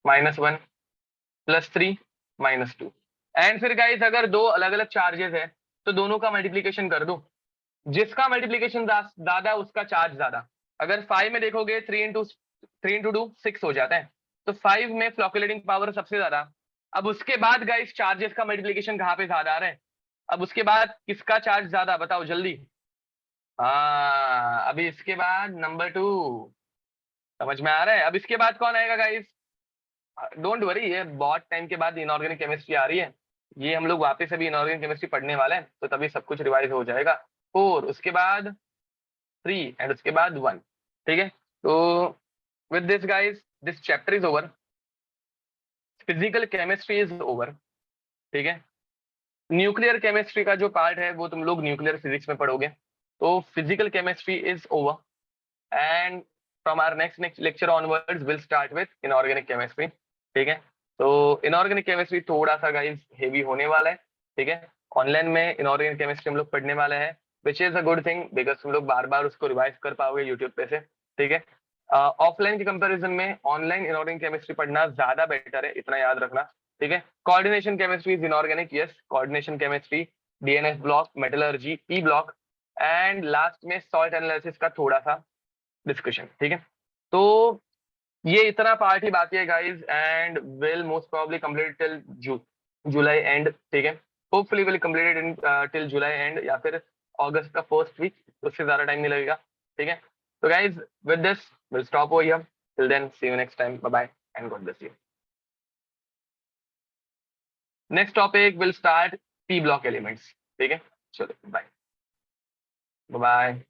-1, +3 -2। एंड फिर गाइज अगर दो अलग अलग चार्जेस है तो दोनों का मल्टीप्लीकेशन कर दो, जिसका मल्टीप्लीकेशन ज्यादा उसका चार्ज ज्यादा। अगर 5 में देखोगे 3 into 2 6 हो जाता है, तो 5 में फ्लोक्युलेटिंग पावर सबसे ज्यादा। अब उसके बाद गाइस चार्जेस का मल्टीप्लीकेशन कहाँ पे ज्यादा आ रहा है? अब उसके बाद किसका चार्ज ज्यादा बताओ जल्दी। हाँ, अभी इसके बाद नंबर 2, समझ में आ रहा है? अब इसके बाद कौन आएगा गाइस? डोंट वरी, ये बहुत टाइम के बाद इनऑर्गेनिक केमिस्ट्री आ रही है, ये हम लोग वापस अभी इनऑर्गेनिक केमिस्ट्री पढ़ने वाले हैं, तो तभी सब कुछ रिवाइज हो जाएगा। 4, उसके बाद 3 एंड उसके बाद 1। ठीक है, तो with this guys this chapter is over, physical chemistry is over. ठीक है, न्यूक्लियर केमिस्ट्री का जो पार्ट है वो तुम लोग न्यूक्लियर फिजिक्स में पढ़ोगे। तो physical chemistry is over and from our next lecture onwards will start with inorganic chemistry. ठीक है, तो इनऑर्गेनिक केमिस्ट्री थोड़ा सा गाइस हेवी होने वाला है। ठीक है, ऑनलाइन में इनऑर्गेनिक केमिस्ट्री हम लोग पढ़ने वाले हैं, which is a good thing because तुम लोग बार बार उसको रिवाइज कर पाओगे यूट्यूब पे से। ठीक है, ऑफलाइन के कंपैरिजन में ऑनलाइन इनऑर्गेनिक केमिस्ट्री पढ़ना ज्यादा बेटर है, इतना याद रखना। ठीक है, coordination chemistry is inorganic, yes, coordination chemistry, DNS block, metallurgy, P block and last में सॉल्ट एनालिसिस का थोड़ा सा डिस्कशन। ठीक है, तो ये इतना पार्ट ही बाकी है guys and will most probably complete till July and. ठीक है, hopefully will completed in till July and या फिर अगस्त का फर्स्ट वीक, उससे ज्यादा टाइम नहीं लगेगा। ठीक है, तो guys with this will stop over here. Till then see you next time, bye bye and God bless you. Next topic will start P block elements. ठीक है, चलो बाय बाय।